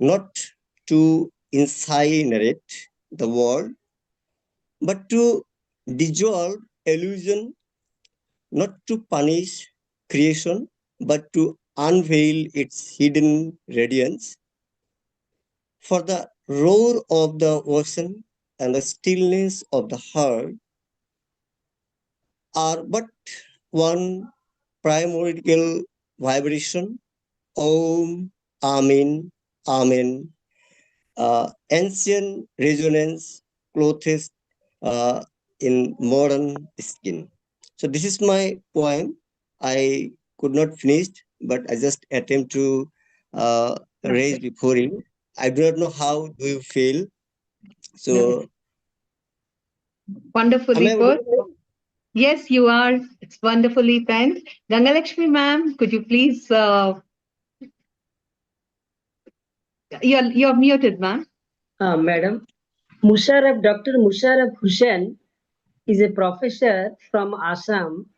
not to incinerate the world, but to dissolve illusion, not to punish creation, but to unveil its hidden radiance. For the roar of the ocean and the stillness of the heart are but one primordial vibration. Om, Amin, Amen. Ancient resonance clothes in modern skin. So this is my poem. I could not finish, but I just attempt to raise before you. I do not know how do you feel. So am Wonderfully I put. audible? Yes, you are. It's wonderfully penned. Gangalakshmi ma'am, could you please, you're muted, ma'am. Madam, Dr. Musharraf Hussain is a professor from Assam,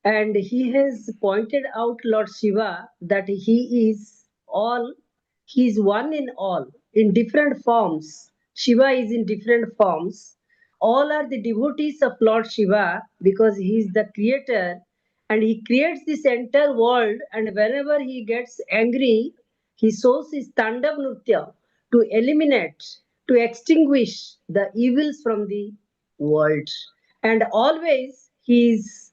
and he has pointed out Lord Shiva that he is one in all, in different forms. Shiva is in different forms. All are the devotees of Lord Shiva because he is the creator and he creates this entire world. And whenever he gets angry, he shows his Tandav Nritya to eliminate, to extinguish the evils from the world. And always he is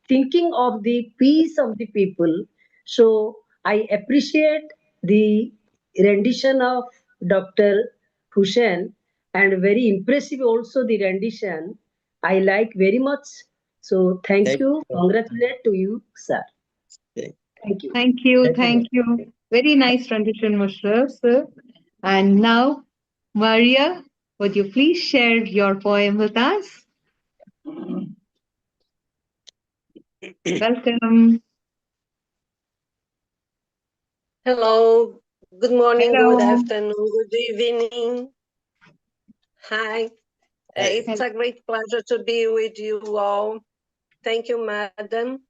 thinking of the peace of the people. So I appreciate the rendition of Dr. Hussain and very impressive also the rendition. I like very much. So thank Thank you. you. Congratulate to you, sir. Thank you. Thank you. Thank you, Thank you. Very nice rendition, Musharraf, sir. And now, Maria, would you please share your poem with us? Welcome. Hello, good morning, good Hello. afternoon, good evening. Hi, it's a great pleasure to be with you all. Thank you, madam.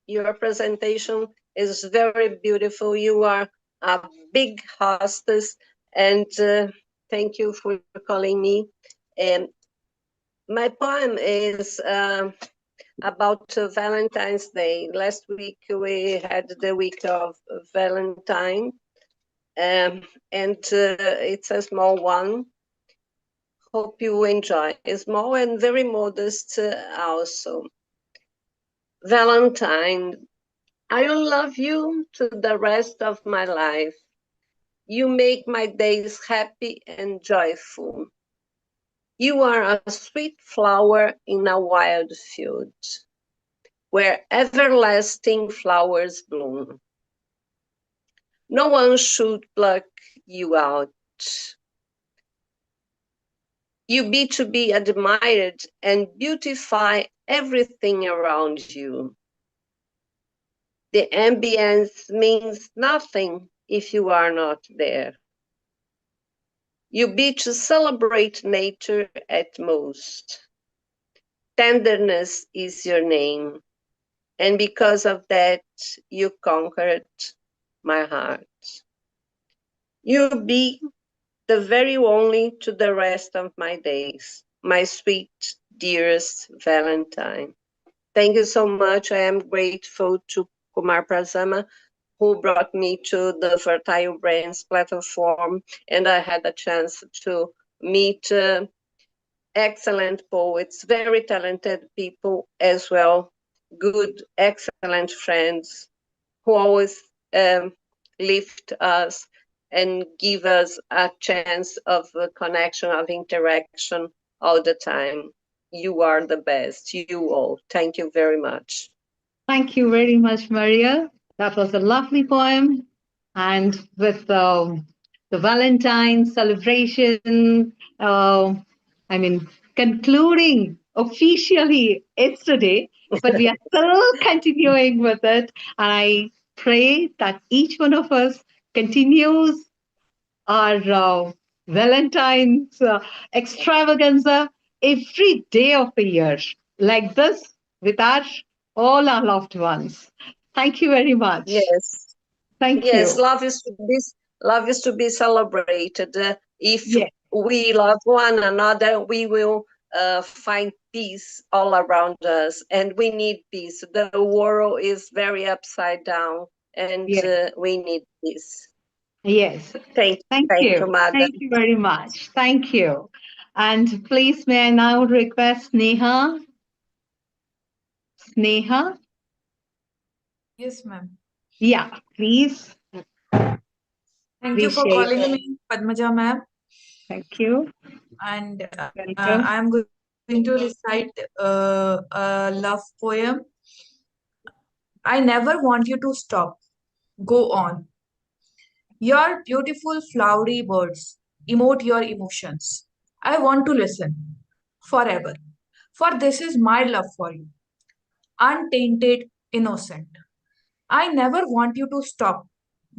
Your presentation is very beautiful. You are a big hostess, and thank you for calling me. My poem is about Valentine's Day. Last week we had the week of Valentine, and it's a small one. Hope you enjoy. It's small and very modest also. Valentine, I will love you to the rest of my life. You make my days happy and joyful. You are a sweet flower in a wild field, where everlasting flowers bloom. No one should pluck you out. You be to be admired and beautify everything around you. The ambience means nothing if you are not there. You beaches celebrate nature at most. Tenderness is your name, and because of that, you conquered my heart. You be the very only to the rest of my days, my sweet, dearest Valentine. Thank you so much. I am grateful to Kumar Prasama, who brought me to the Fertile Brains platform, and I had a chance to meet excellent poets, very talented people as well, good, excellent friends who always lift us and give us a chance of connection, of interaction all the time. You are the best, you all. Thank you very much. Thank you very much, Maria. That was a lovely poem. And with the Valentine celebration, I mean, concluding officially yesterday, but we are still continuing with it. I pray that each one of us continues our Valentine's extravaganza every day of the year, like this, with our all our loved ones. Thank you very much. Yes. Thank Yes, you. love is to be celebrated. If Yes. we love one another, we will find peace all around us, and we need peace. The world is very upside down, and Yes. we need peace. Yes. Thank you. you, madam. Thank you very much. Thank you. And please, may I now request Sneha? Sneha? Yes, ma'am. Yeah, please. Thank you Please for share. calling me, Padmaja ma'am. Thank you. And Welcome. I am going to recite a love poem. I never want you to stop. Go on. Your beautiful flowery words emote your emotions. I want to listen forever. For this is my love for you, untainted, innocent. I never want you to stop.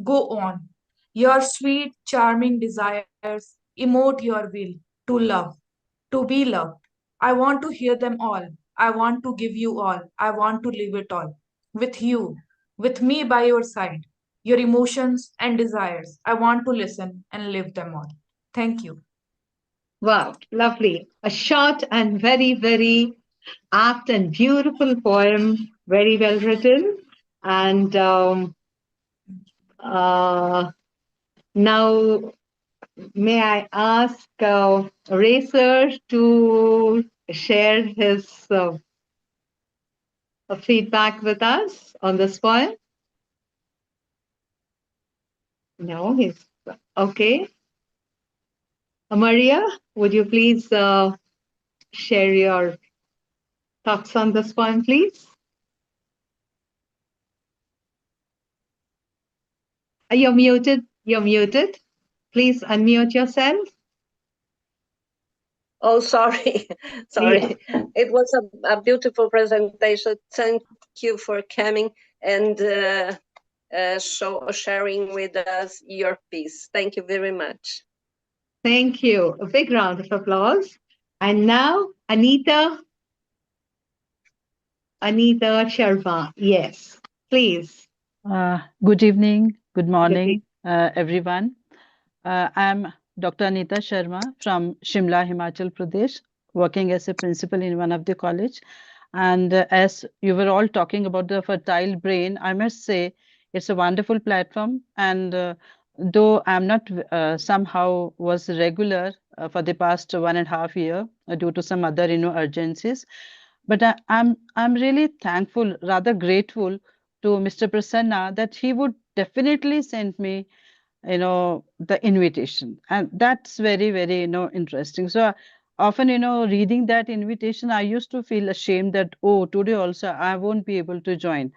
Go on. Your sweet, charming desires emote your will to love, to be loved. I want to hear them all. I want to give you all. I want to live it all. With you, with me by your side. Your emotions and desires. I want to listen and live them all. Thank you. Wow, lovely. A short and very, very apt and beautiful poem, very well written. And now, may I ask Racer to share his feedback with us on this poem? No, he's okay. Maria, would you please share your thoughts on this poem, please? You're muted. You're muted. Please unmute yourself. Oh, sorry, sorry. It was a beautiful presentation. Thank you for coming and sharing with us your piece. Thank you very much. Thank you. A big round of applause. And now, Anita Sharma. Yes, please. Good evening, good morning, everyone. I'm Dr. Anita Sharma from Shimla, Himachal Pradesh, working as a principal in one of the college. And as you were all talking about the fertile brain, I must say it's a wonderful platform. And though I'm not somehow was regular for the past 1.5 year due to some other urgencies, but I'm really thankful, rather grateful to Mr. Prasanna that he would definitely send me the invitation, and that's very, very interesting. So often reading that invitation, I used to feel ashamed that, oh, today also I won't be able to join.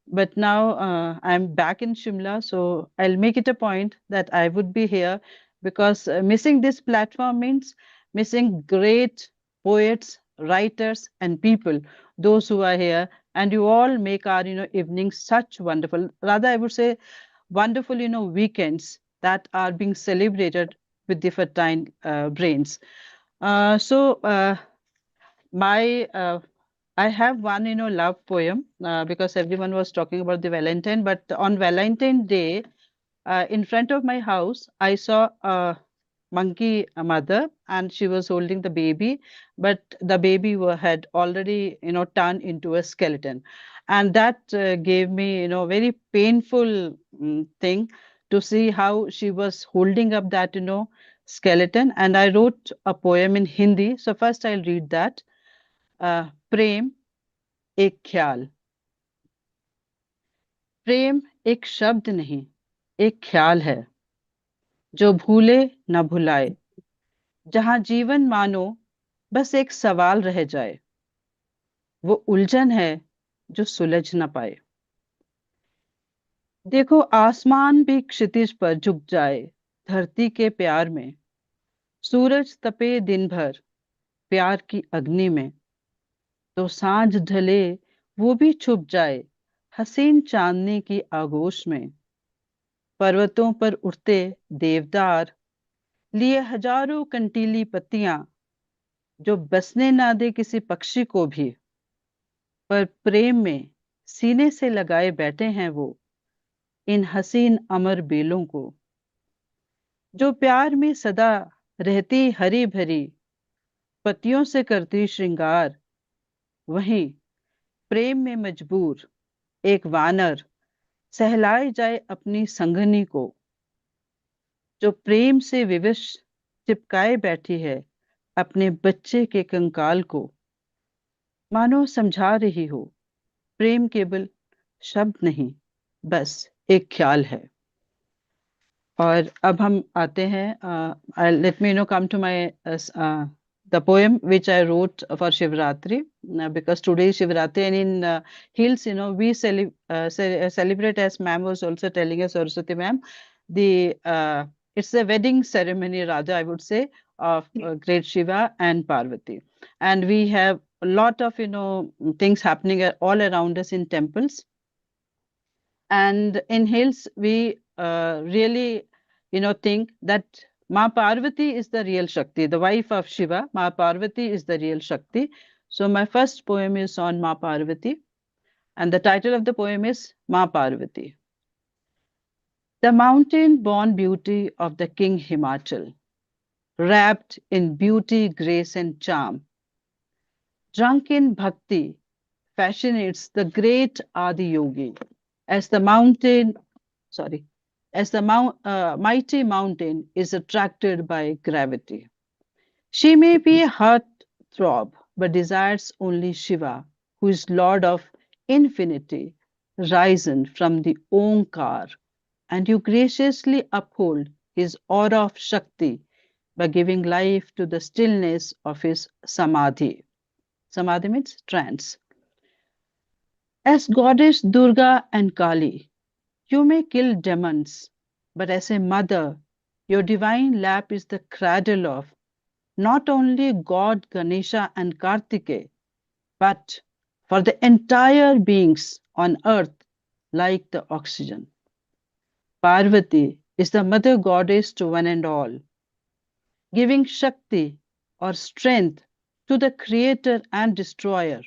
But now I'm back in Shimla, so I'll make it a point that I would be here, because missing this platform means missing great poets, writers, and people, those who are here, and you all make our evenings such wonderful. Rather, I would say wonderful weekends that are being celebrated with the fertile brains. So my I have one, love poem because everyone was talking about the Valentine. But on Valentine Day, in front of my house, I saw a monkey mother, and she was holding the baby, but the baby had already, turned into a skeleton, and that gave me, very painful thing to see how she was holding up that, skeleton. And I wrote a poem in Hindi. So first I'll read that. प्रेम एक ख्याल. प्रेम एक शब्द नहीं, एक ख्याल है जो भूले न भुलाए, जहां जीवन मानो बस एक सवाल रह जाए. वो उलझन है जो सुलझ न पाए. देखो आसमान भी क्षितिज पर झुक जाए धरती के प्यार में, सूरज तपे दिन भर प्यार की अग्नि में, तो सांझ ढले वो भी छुप जाए हसीन चांदनी की आगोश में. पर्वतों पर उठते देवदार लिए हजारों कंटीली पत्तियां, जो बसने ना दे किसी पक्षी को भी, पर प्रेम में सीने से लगाए बैठे हैं वो इन हसीन अमर बेलों को. जो प्यार में सदा रहती हरी भरी पत्तियों से करती श्रृंगार, वहीं प्रेम में मजबूर एक वानर सहलाए जाए अपनी संगनी को. जो प्रेम से विवश चिपकाए बैठी है अपने बच्चे के कंकाल को, मानो समझा रही हो प्रेम केवल शब्द नहीं, बस एक ख्याल है. और अब हम आते हैं, let me come to my the poem which I wrote for Shivratri, because today is Shivratri, and in hills, we celebrate, as ma'am was also telling us, Saraswati ma'am, the it's a wedding ceremony, rather, I would say, of great Shiva and Parvati, and we have a lot of things happening all around us in temples, and in hills we really think that Ma Parvati is the real Shakti, the wife of Shiva. Ma Parvati is the real Shakti. So my first poem is on Ma Parvati, and the title of the poem is Ma Parvati. The mountain-born beauty of the King Himachal, wrapped in beauty, grace and charm, drunk in bhakti, fascinates the great Adi Yogi. As the mighty mountain is attracted by gravity. She may be a heart throb, but desires only Shiva, who is Lord of infinity, risen from the Omkar, and you graciously uphold his aura of Shakti by giving life to the stillness of his Samadhi. Samadhi means trance. As goddess Durga and Kali, you may kill demons, but as a mother, your divine lap is the cradle of not only God Ganesha and Kartike, but for the entire beings on earth like the oxygen. Parvati is the mother goddess to one and all, giving Shakti or strength to the creator and destroyer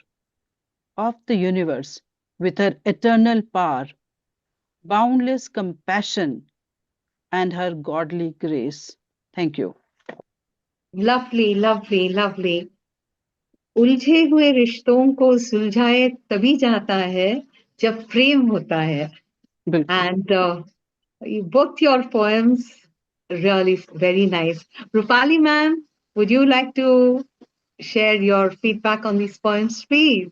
of the universe with her eternal power, boundless compassion, and her godly grace. Thank you. Lovely, lovely, lovely. उलझे हुए रिश्तों को सुलझाए तभी जाता है जब प्रेम होता है. And both your poems really very nice. Rupali ma'am, would you like to share your feedback on these poems, please?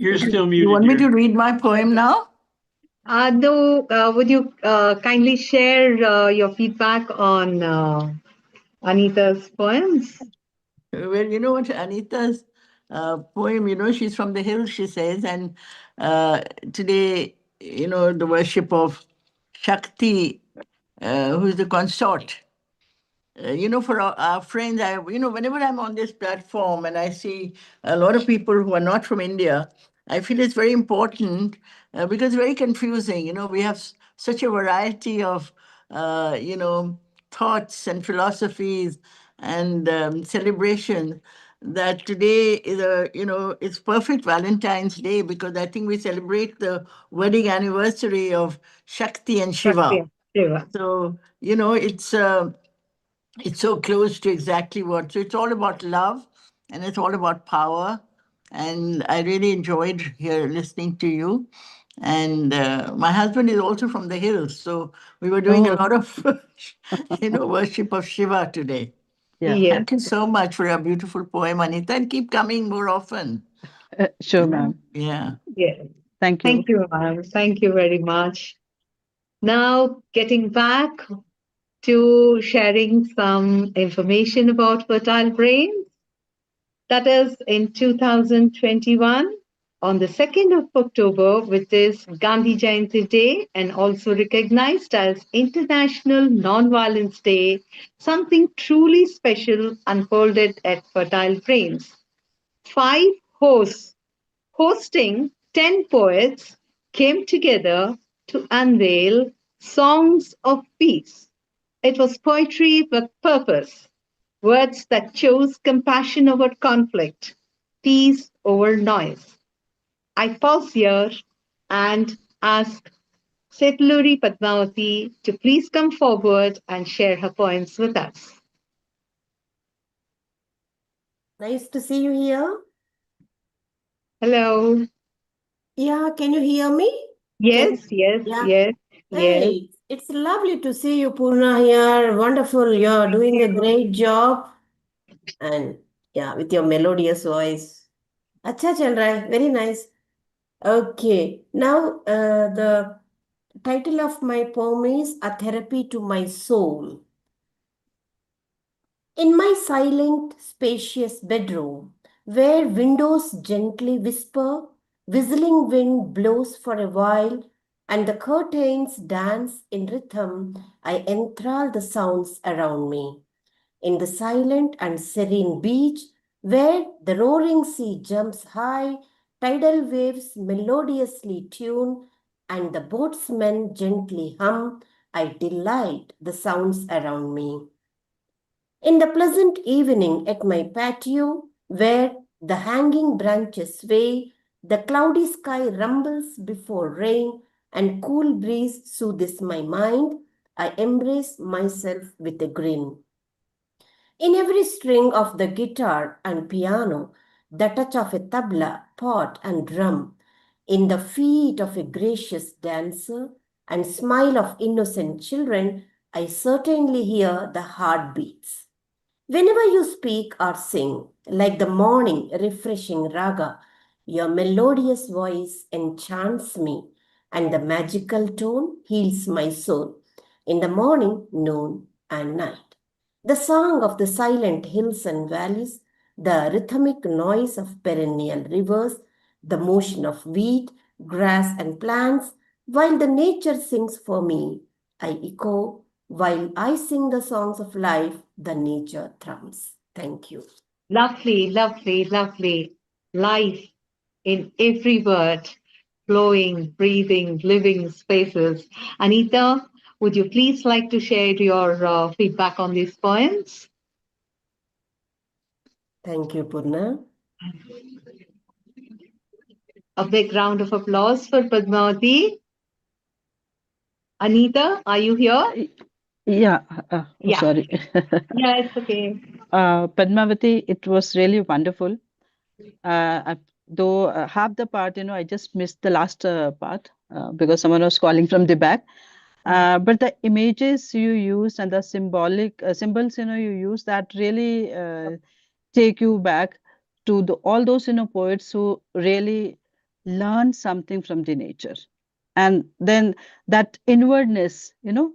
You're still muted. You want me to read my poem now? No, would you kindly share your feedback on Anita's poems? Well, you know what, Anita's poem, she's from the hills, she says, and today, the worship of Shakti, who's the consort. For our friends, whenever I'm on this platform and I see a lot of people who are not from India, I feel it's very important because it's very confusing. We have such a variety of, thoughts and philosophies and celebration that today is it's perfect Valentine's Day because I think we celebrate the wedding anniversary of Shakti and Shiva. Shakti, Shiva. So, it's so close to exactly what. So it's all about love and it's all about power. And I really enjoyed here listening to you. And my husband is also from the hills. So we were doing a lot of, worship of Shiva today. Yeah. Yes. Thank you so much for your beautiful poem, Anita, and keep coming more often. Sure, ma'am. Yeah. Yes. Thank you. Thank you, ma'am. Thank you very much. Now, getting back to sharing some information about fertile brains. That is in 2021, on the 2nd of October, which is Gandhi Jayanti Day and also recognized as International Nonviolence Day, something truly special unfolded at Fertile Brains. 5 hosts hosting 10 poets came together to unveil Songs of Peace. It was poetry with purpose, words that chose compassion over conflict, peace over noise. I pause here and ask Setaluri Padmavati to please come forward and share her poems with us. Nice to see you here. Hello. Yeah, can you hear me? Yes, yes, Yeah. yes, yes. Hey, it's lovely to see you, Purna, here. Wonderful. You're doing a great job. And yeah, with your melodious voice. Acha chal raha hai. Very nice. Okay. Now, the title of my poem is A Therapy to My Soul. In my silent, spacious bedroom, where windows gently whisper, whistling wind blows for a while, and the curtains dance in rhythm, I enthrall the sounds around me. In the silent and serene beach, where the roaring sea jumps high, tidal waves melodiously tune, and the boatsmen gently hum, I delight the sounds around me. In the pleasant evening at my patio, where the hanging branches sway, the cloudy sky rumbles before rain, and cool breeze soothes my mind, I embrace myself with a grin. In every string of the guitar and piano, the touch of a tabla, pot, and drum, in the feet of a gracious dancer and smile of innocent children, I certainly hear the heartbeats. Whenever you speak or sing, like the morning refreshing raga, your melodious voice enchants me, and the magical tone heals my soul in the morning, noon, and night. The song of the silent hills and valleys, the rhythmic noise of perennial rivers, the motion of wheat, grass, and plants, while the nature sings for me, I echo. While I sing the songs of life, the nature thrums. Thank you. Lovely, lovely, lovely. Life in every word, flowing, breathing, living spaces. Anita, would you please like to share your feedback on these poems? Thank you, Purna. A big round of applause for Padmavati. Anita, are you here? Yeah. Yeah. Sorry. Yeah, it's okay. Padmavati, it was really wonderful. Though half the part, I just missed the last part because someone was calling from the back. But the images you used and the symbolic symbols, you use that really take you back to all those, poets who really learn something from the nature. And then that inwardness,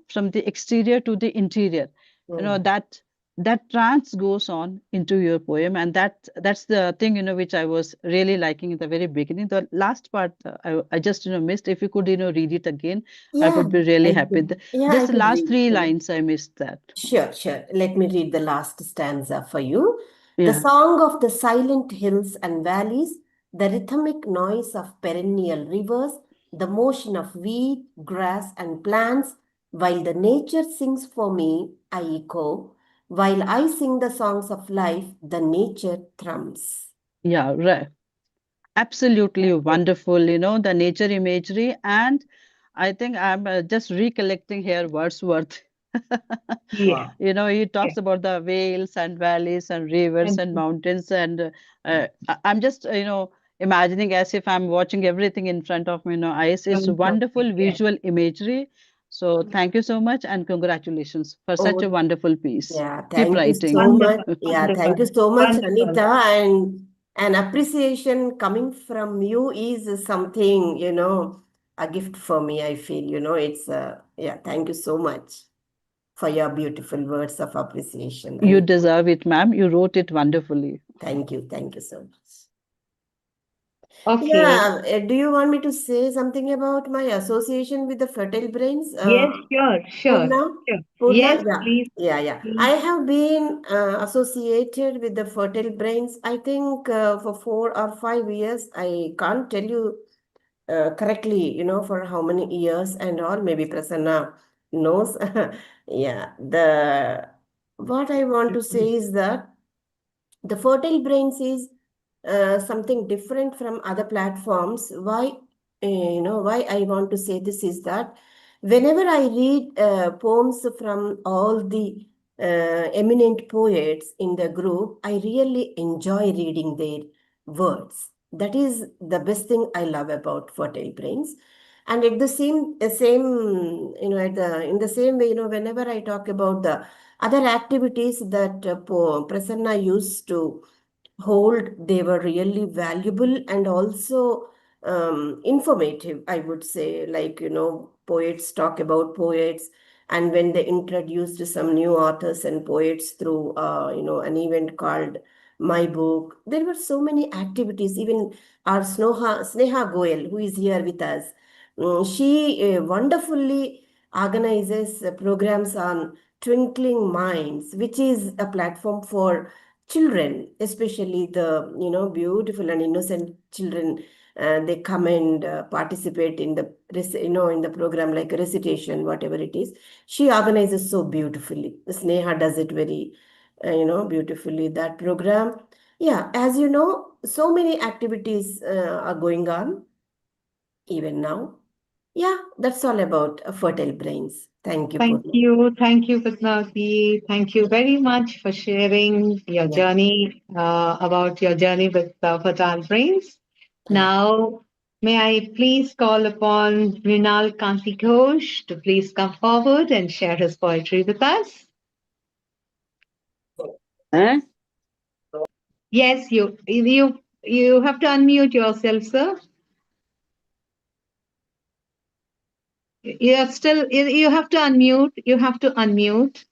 from the exterior to the interior, that that trance goes on into your poem, and that's the thing, which I was really liking in the very beginning. The last part, I just missed. If you could read it again, I Yeah, would be really I happy. could. Yeah, I Just the could last read three for you. lines, I missed that. Sure, sure. Let me read the last stanza for you. The Yeah. song of the silent hills and valleys, the rhythmic noise of perennial rivers, the motion of wheat, grass, and plants, while the nature sings for me, I echo. While I sing the songs of life, the nature thrums. Yeah, right. Absolutely wonderful, the nature imagery. And I think I'm just recollecting here Wordsworth. Yeah. He talks about the vales and valleys and rivers And and mountains. And I'm just, imagining as if I'm watching everything in front of me. It's wonderful yeah. visual imagery. So thank you so much and congratulations for such a Oh, wonderful piece. yeah, Keep thank you writing. so much. Wonderful, Yeah, thank you wonderful, so much, wonderful. Anita. And appreciation coming from you is something, a gift for me, I feel, it's, yeah, thank you so much for your beautiful words of appreciation, You Anita. deserve it, ma'am. You wrote it wonderfully. Thank you. Thank you so much. Okay. Yeah, do you want me to say something about my association with the fertile brains? Yes, sure, sure, Purna? sure. Purna? Yes, Yeah, please, yeah, yeah. I please. have been associated with the fertile brains, I think, for 4 or 5 years. I can't tell you correctly, for how many years and all. Maybe Prasanna knows. Yeah, what I want to say is that the fertile brains is something different from other platforms. Why, why I want to say this is that whenever I read poems from all the eminent poets in the group, I really enjoy reading their words. That is the best thing I love about fertile brains. And at the same, in the same way, whenever I talk about the other activities that Prasanna used to hold, they were really valuable and also informative, I would say. Like, poets talk about poets, and when they introduced some new authors and poets through, an event called My Book, there were so many activities. Even our Sneha Goel, who is here with us, she wonderfully organizes programs on Twinkling Minds, which is a platform for children, especially the beautiful and innocent children. They come and participate in the in the program, like recitation, whatever it is. She organizes so beautifully. Sneha does it very beautifully, that program. Yeah, as you know, so many activities are going on even now. Yeah, that's all about fertile brains. Thank you, Thank Purna. you. Thank you, Patnaik. Thank you very much for sharing your Yeah, journey, about your journey with Fertile Brains. yeah. Now, may I please call upon Mrinal Kanti Ghosh to please come forward and share his poetry with us? Huh? Yes, you have to unmute yourself, sir. You are still you have to unmute. You have to unmute.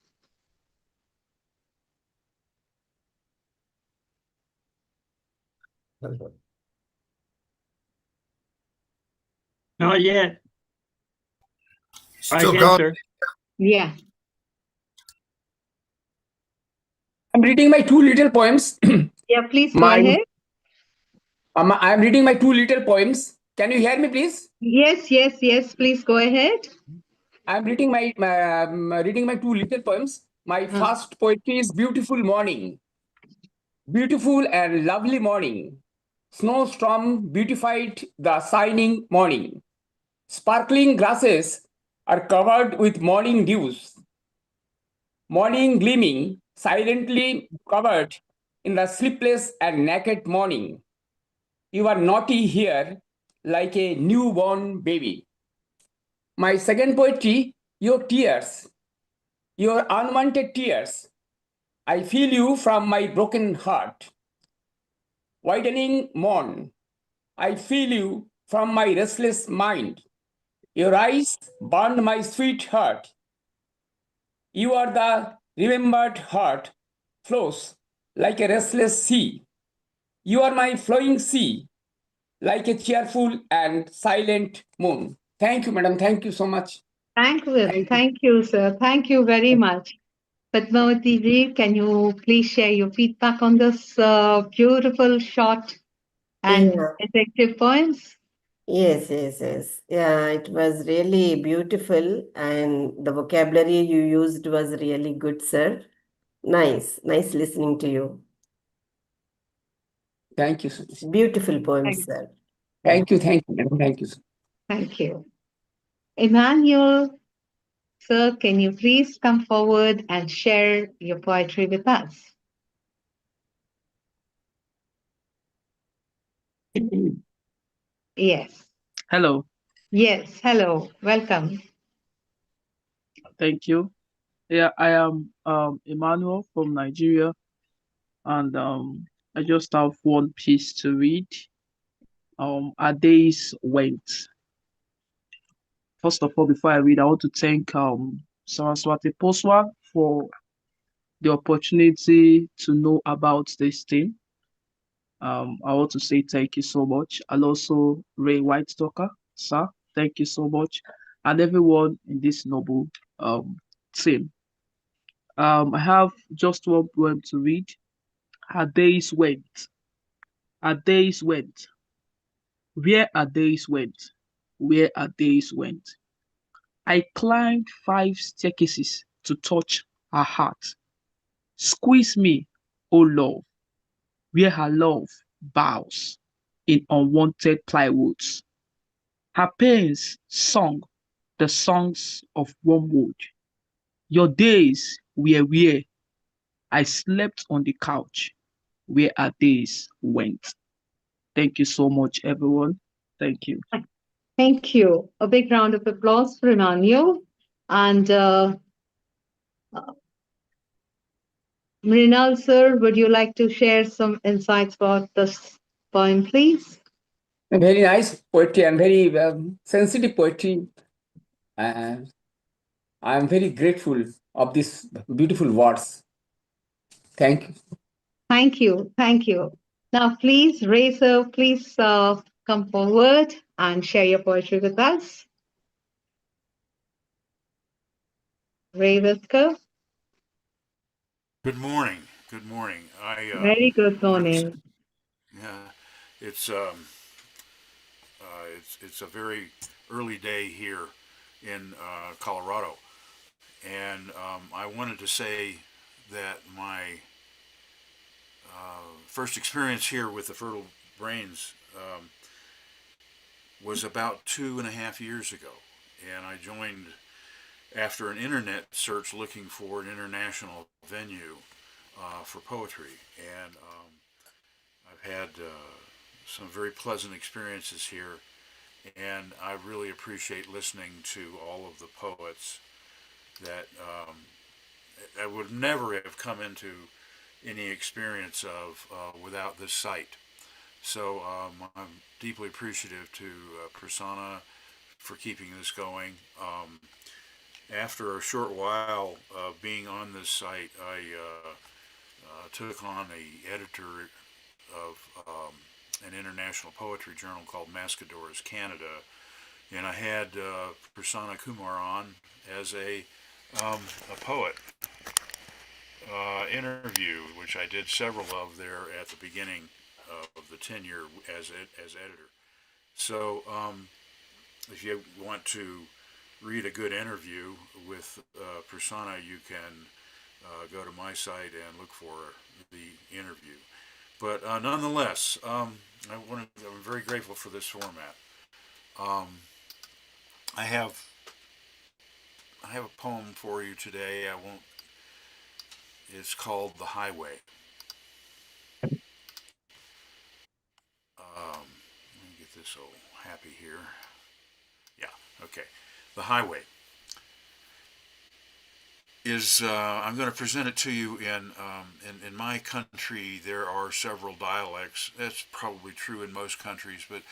Not yet. I Still can, going. sir. Yeah. I'm reading my two little poems. Yeah, please go ahead. I'm reading my two little poems. Can you hear me, please? Yes, yes, yes. Please go ahead. I'm reading my two little poems. My first poetry is Beautiful Morning. Beautiful and lovely morning. Snowstorm beautified the shining morning. Sparkling grasses are covered with morning dews. Morning gleaming, silently covered in the sleepless and naked morning. You are naughty here like a newborn baby. My second poetry, your tears, your unwanted tears. I feel you from my broken heart. Widening morn, I feel you from my restless mind. Your eyes burn my sweet heart. You are the remembered heart flows like a restless sea. You are my flowing sea, like a cheerful and silent moon. Thank you, madam. Thank you so much. Thank you, sir. Thank you very much. Padmavati ji, can you please share your feedback on this beautiful, short, and Yeah. effective poems? Yes, yes, yes. Yeah, it was really beautiful, and the vocabulary you used was really good, sir. Nice, nice listening to you. Thank you, sir. Beautiful poems, Thank, sir. Thank you, madam. Thank you, sir. thank you. Emmanuel, sir, can you please come forward and share your poetry with us? Yes. Hello, Yes. Hello. Welcome. thank you. Yeah, I am Emmanuel from Nigeria, and I just have one piece to read. Our days went. First of all, before I read, I want to thank Saraswati Poswal for the opportunity to know about this thing. I want to say thank you so much, and also Ray Whitaker, sir, thank you so much, and everyone in this noble team. I have just one poem to read. Our days went. Our days went. Where our days went. Where our days went. I climbed 5 staircases to touch her heart. Squeeze me, O love, where her love bows in unwanted plywoods. Her pains sung the songs of wormwood. Your days were where I slept on the couch, where our days went. Thank you so much, everyone. Thank you. Thank you. A big round of applause for Emmanuel. And Mrinal, sir, would you like to share some insights about this poem, please? Very nice poetry and very sensitive poetry. And I am very grateful of these beautiful words. Thank you. Thank you. Thank you. Now, please, Ray, sir, please come forward and share your poetry with us. Ray Whitaker. Good morning. Good morning. Very good wanted to, morning. yeah, it's it's a very early day here in Colorado, and I wanted to say that my first experience here with the Fertile Brains was about 2.5 years ago, and I joined after an internet search looking for an international venue for poetry, and I've had some very pleasant experiences here, and I really appreciate listening to all of the poets that I would never have come into any experience of without this site. So I'm deeply appreciative to Prasanna for keeping this going. After a short while of being on this site, I took on a editor of an international poetry journal called Mascadores Canada, and I had Prasanna Kumar on as a poet interview, which I did several of there at the beginning of the tenure as editor. So if you want to read a good interview with Prasanna, you can go to my site and look for the interview. But nonetheless, I'm very grateful for this format. I have a poem for you today. I won't. It's called "The Highway." Let me get this all happy here. Yeah. Okay. The Highway is. I'm going to present it to you in my country. There are several dialects. That's probably true in most countries, but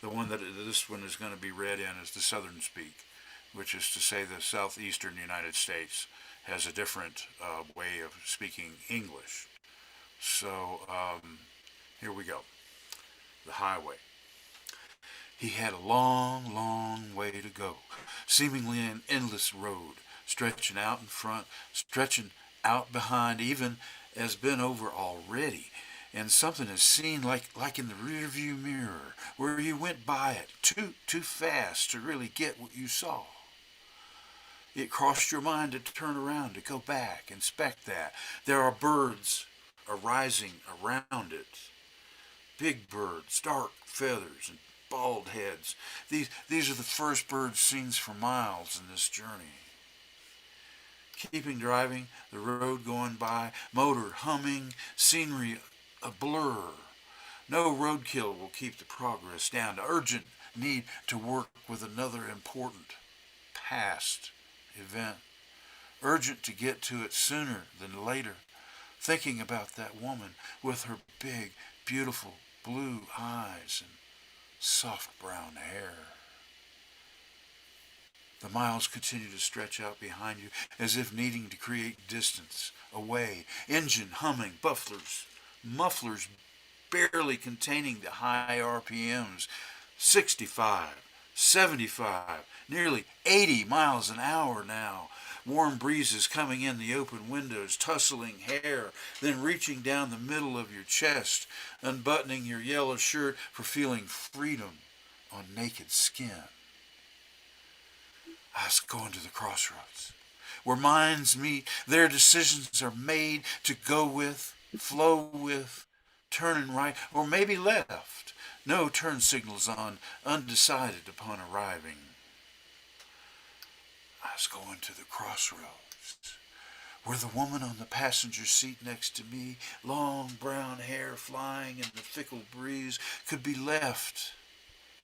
the one that this one is going to be read in is the Southern Speak, which is to say the southeastern United States. has a different way of speaking English. So here we go. The highway. He had a long, long way to go, seemingly an endless road, stretching out in front, stretching out behind, even as been over already, and something is seen like in the rearview mirror, where you went by it too fast to really get what you saw. It crossed your mind to turn around, to go back, inspect that. There are birds arising around it. Big birds, dark feathers, and bald heads. These are the first birds seen for miles in this journey. Keeping driving, the road going by, motor humming, scenery a blur. No roadkill will keep the progress down to urgent need to work with another important past event. Urgent to get to it sooner than later. Thinking about that woman with her big, beautiful blue eyes and soft brown hair. The miles continue to stretch out behind you as if needing to create distance, away. Engine humming, mufflers barely containing the high RPMs. 65, 75, nearly 80 miles an hour now. Warm breezes coming in the open windows, tussling hair, then reaching down the middle of your chest, unbuttoning your yellow shirt for feeling freedom on naked skin. I was going to the crossroads, where minds meet, their decisions are made to go with, flow with, turning right, or maybe left. No turn signals on, undecided upon arriving. I was going to the crossroads, where the woman on the passenger seat next to me, long brown hair flying in the fickle breeze, could be left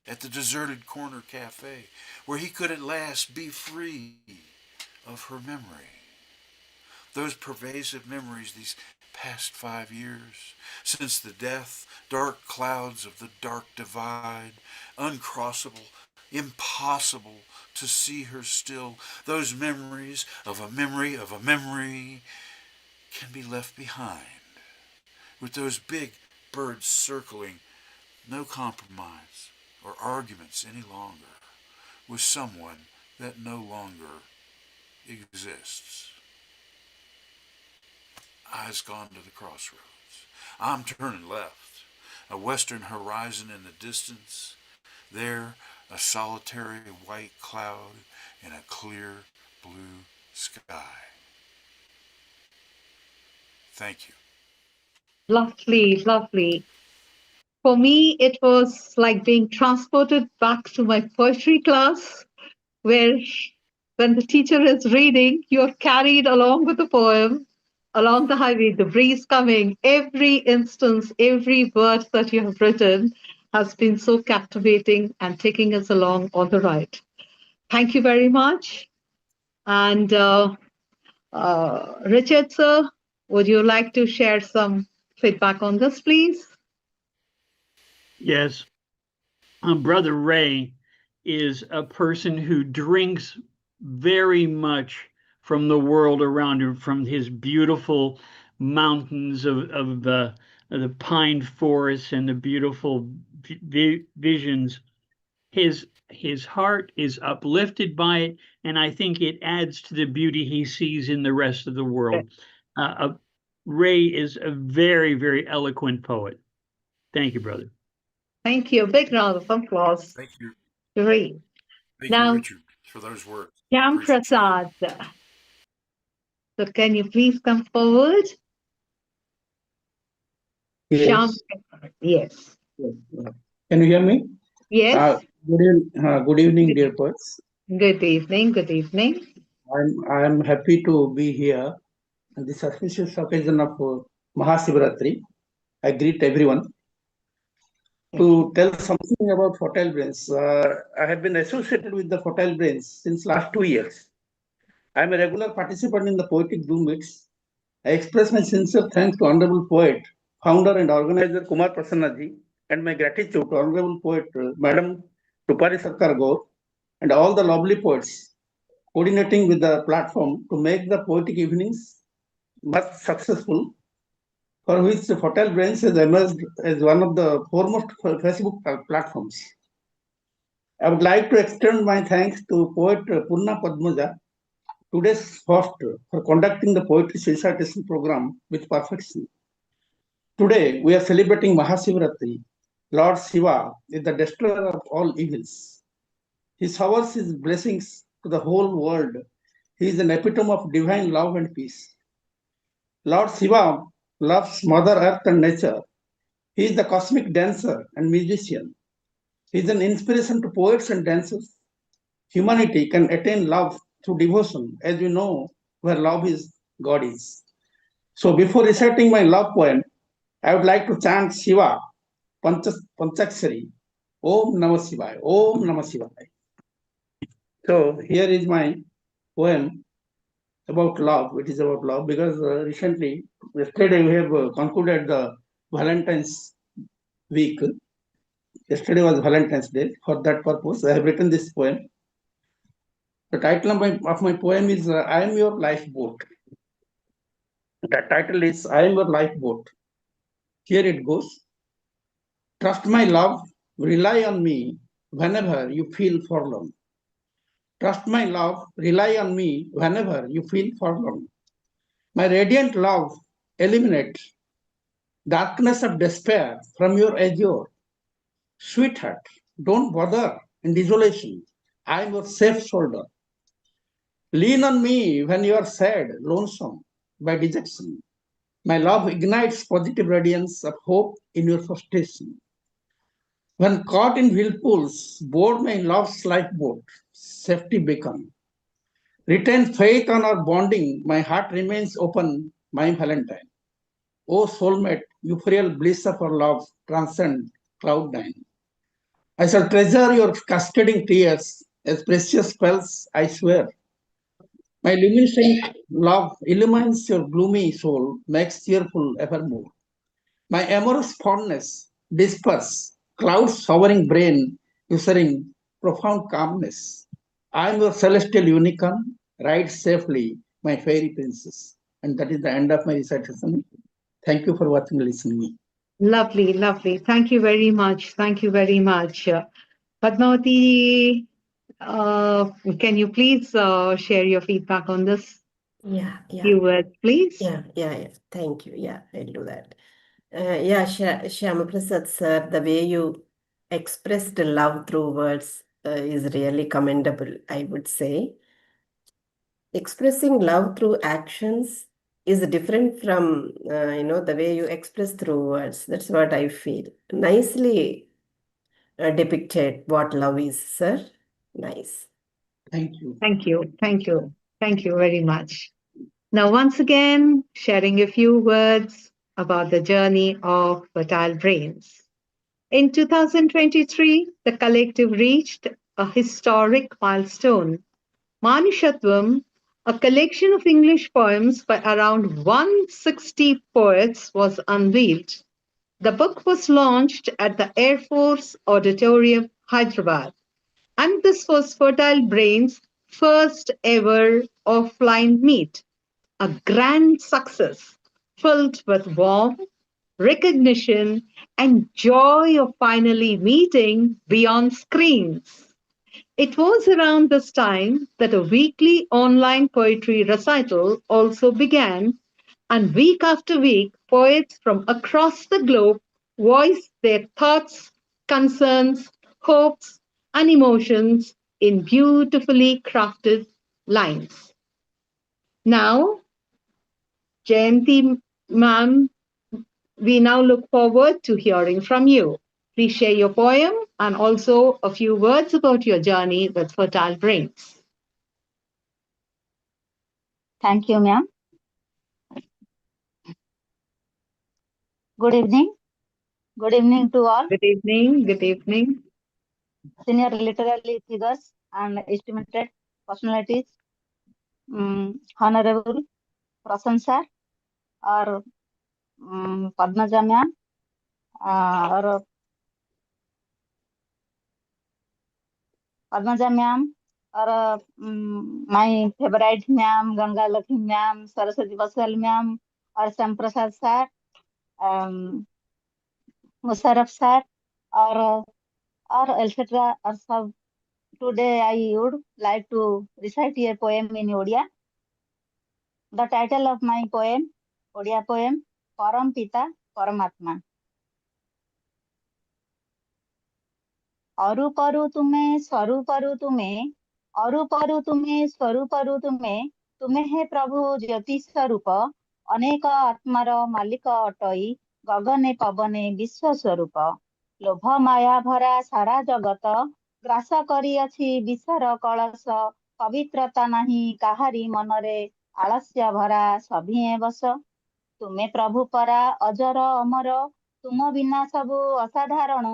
at the deserted corner cafe, where he could at last be free of her memory. Those pervasive memories these past 5 years, since the death, dark clouds of the dark divide, uncrossable, impossible to see her still. Those memories of a memory of a memory can be left behind, with those big birds circling, no compromise or arguments any longer with someone that no longer exists. Eyes gone to the crossroads. I'm turning left. A western horizon in the distance. There, a solitary white cloud in a clear blue sky. Thank you. Lovely, lovely. For me, it was like being transported back to my poetry class, where when the teacher is reading, you're carried along with the poem, along the highway, the breeze coming. Every instance, every word that you have written has been so captivating and taking us along on the ride. Thank you very much. And Richard, sir, would you like to share some feedback on this, please? Yes. Brother Ray is a person who drinks very much from the world around him, from his beautiful mountains of the pine forests and the beautiful visions. His heart is uplifted by it, and I think it adds to the beauty he sees in the rest of the world. Ray is a very, very eloquent poet. Thank you, brother. Thank you. Big round of applause. Thank you. Great. Thank Now, you, Richard, for those words. Shymprasad. So can you please come forward? Yes. Yes. Can you hear me? Yes. Good evening, dear poets. Good evening. Good evening. I am happy to be here on this auspicious occasion of Mahashivratri. I greet everyone. To tell something about fertile brains, I have been associated with the fertile brains since last 2 years. I am a regular participant in the poetic Zoom meets. I express my sincere thanks to Honorable Poet, founder and organizer Kumar Prasannaji, and my gratitude to Honorable Poet Madam Rupari Sarkar Gaur, and all the lovely poets coordinating with the platform to make the poetic evenings much successful, for which Fertile Brains has emerged as one of the foremost Facebook platforms. I would like to extend my thanks to poet Purna Padmaja, today's host, for conducting the poetry recitation program with perfection. Today, we are celebrating Mahashivratri. Lord Shiva is the destroyer of all evils. He showers his blessings to the whole world. He is an epitome of divine love and peace. Lord Shiva loves Mother Earth and nature. He is the cosmic dancer and musician. He is an inspiration to poets and dancers. Humanity can attain love through devotion, as we know where love is, God is. So before reciting my love poem, I would like to chant Shiva, Panchakshari, Om Namah Shivaya, Om Namah Shivaya. So here is my poem about love. It is about love because recently, yesterday we have concluded the Valentine's week. Yesterday was Valentine's Day. For that purpose, I have written this poem. The title of my poem is I Am Your Lifeboat. The title is I Am Your Lifeboat. Here it goes. Trust my love, rely on me whenever you feel forlorn. Trust my love, rely on me whenever you feel forlorn. My radiant love, eliminate darkness of despair from your azure. Sweetheart, don't bother in desolation. I am your safe shoulder. Lean on me when you are sad, lonesome, by dejection. My love ignites positive radiance of hope in your frustration. When caught in whirlpools, board my love's lifeboat, safety beacon. Retain faith on our bonding, my heart remains open, my Valentine. O soulmate, euphorial bliss of our love, transcend cloud nine. I shall treasure your cascading tears as precious pearls, I swear. My luminescent love illumines your gloomy soul, makes cheerful evermore. My amorous fondness disperse clouds hovering brain, ushering profound calmness. I am your celestial unicorn, ride safely, my fairy princess. And that is the end of my recitation. Thank you for watching and listening me. Lovely, lovely. Thank you very much. Thank you very much. Padmavati, can you please share your feedback on this? Yeah, Few words, please. yeah. Thank you. Yeah, I'll do that. Shyamaprasad sir, the way you expressed love through words is really commendable, I would say. Expressing love through actions is different from, the way you express through words. That's what I feel. Nicely depicted what love is, sir. Nice. Thank you. Thank you. Thank you. Thank you very much. Now, once again, sharing a few words about the journey of Fertile Brains. In 2023, the collective reached a historic milestone. Manushatvam, a collection of English poems by around 160 poets, was unveiled. The book was launched at the Air Force Auditorium, Hyderabad, and this was Fertile Brains' first ever offline meet, a grand success filled with warmth, recognition, and joy of finally meeting beyond screens. It was around this time that a weekly online poetry recital also began, and week after week, poets from across the globe voiced their thoughts, concerns, hopes, and emotions in beautifully crafted lines. Now, Jayanti ma'am, we now look forward to hearing from you. Please share your poem and also a few words about your journey with Fertile Brains. Thank you, ma'am. Good evening. Good evening to all. Good evening. Good evening. Senior literary figures and estimated personalities, Honorable Prasan sir, or Padmaja ma'am, or Padmaja ma'am, or my favorite ma'am, Gangalaxmi ma'am, Saraswati Poswal ma'am, or Shymprasad sir, Musharraf sir, or etc. Or sub. Today I would like to recite a poem in Odia. The title of my poem, Odia poem, Param Pita Paramatma. ଅରୁପରୁ ତୁମେ ସ୍ୱରୂପରୁ ତୁମେ ଅରୁପରୁ ତୁମେ ସ୍ୱରୂପରୁ ତୁମେ ତୁମେ ହେ ପ୍ରଭୁ ଜ୍ୟୋତି ସ୍ୱରୂପ ଅନେକ ଆତ୍ମାର ମାଲିକ ଅଟଇ ଗଗନେ ପବନେ ବିଶ୍ୱ ସ୍ୱରୂପ ଲୋଭ ମାୟା ଭରା ସାରା ଜଗତ ଗ୍ରାସ କରିଅଛି ବିଷର କଳସ ପବିତ୍ରତା ନାହିଁ କାହାରି ମନରେ ଆଳସ୍ୟ ଭରା ସଭିଏଁ ବସ ତୁମେ ପ୍ରଭୁ ପରା ଅଜର ଅମର ତୁମ ବିନା ସବୁ ଅସାଧାରଣ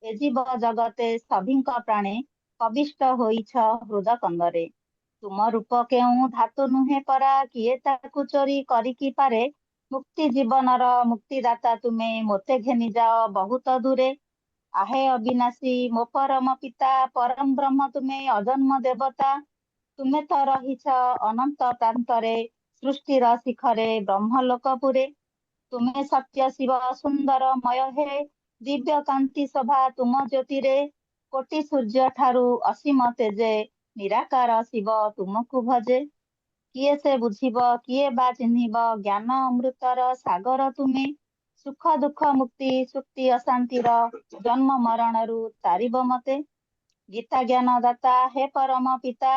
ଏ ଜୀବ ଜଗତେ ସଭିଙ୍କ ପ୍ରାଣେ କବିଷ୍ଟ ହୋଇଛ ହୃଦ କନ୍ଦରେ ତୁମ ରୂପ କେଉଁ ଧାତୁ ନୁହେଁ ପରା କିଏ ତାକୁ ଚୋରି କରିକି ପାରେ ମୁକ୍ତି ଜୀବନର ମୁକ୍ତିଦାତା ତୁମେ ମୋତେ ଘେନି ଯାଅ ବହୁତ ଦୂରେ ଆହେ ଅବିନାଶୀ ମୋ ପରମ ପିତା ପରମ ବ୍ରହ୍ମ ତୁମେ ଅଜନ୍ମ ଦେବତା ତୁମେ ତ ରହିଛ ଅନନ୍ତ ପ୍ରାନ୍ତରେ ସୃଷ୍ଟିର ଶିଖରେ ବ୍ରହ୍ମଲୋକପୁରେ ତୁମେ ସତ୍ୟ ଶିବ ସୁନ୍ଦରମୟ ହେ ଦିବ୍ୟ କାନ୍ତି ଶୋଭା ତୁମ ଜ୍ୟୋତିରେ କୋଟି ସୂର୍ଯ୍ୟ ଠାରୁ ଅସୀମ ତେଜେ ନିରାକାର ଶିବ ତୁମକୁ ଭଜେ କିଏ ସେ ବୁଝିବ କିଏ ବା ଚିହ୍ନିବ ଜ୍ଞାନ ଅମୃତର ସାଗର ତୁମେ ସୁଖ ଦୁଃଖ ମୁକ୍ତି ସୁକ୍ତି ଅଶାନ୍ତିର ଜନ୍ମ ମରଣରୁ ତାରିବ ମତେ ଗୀତା ଜ୍ଞାନ ଦାତା ହେ ପରମ ପିତା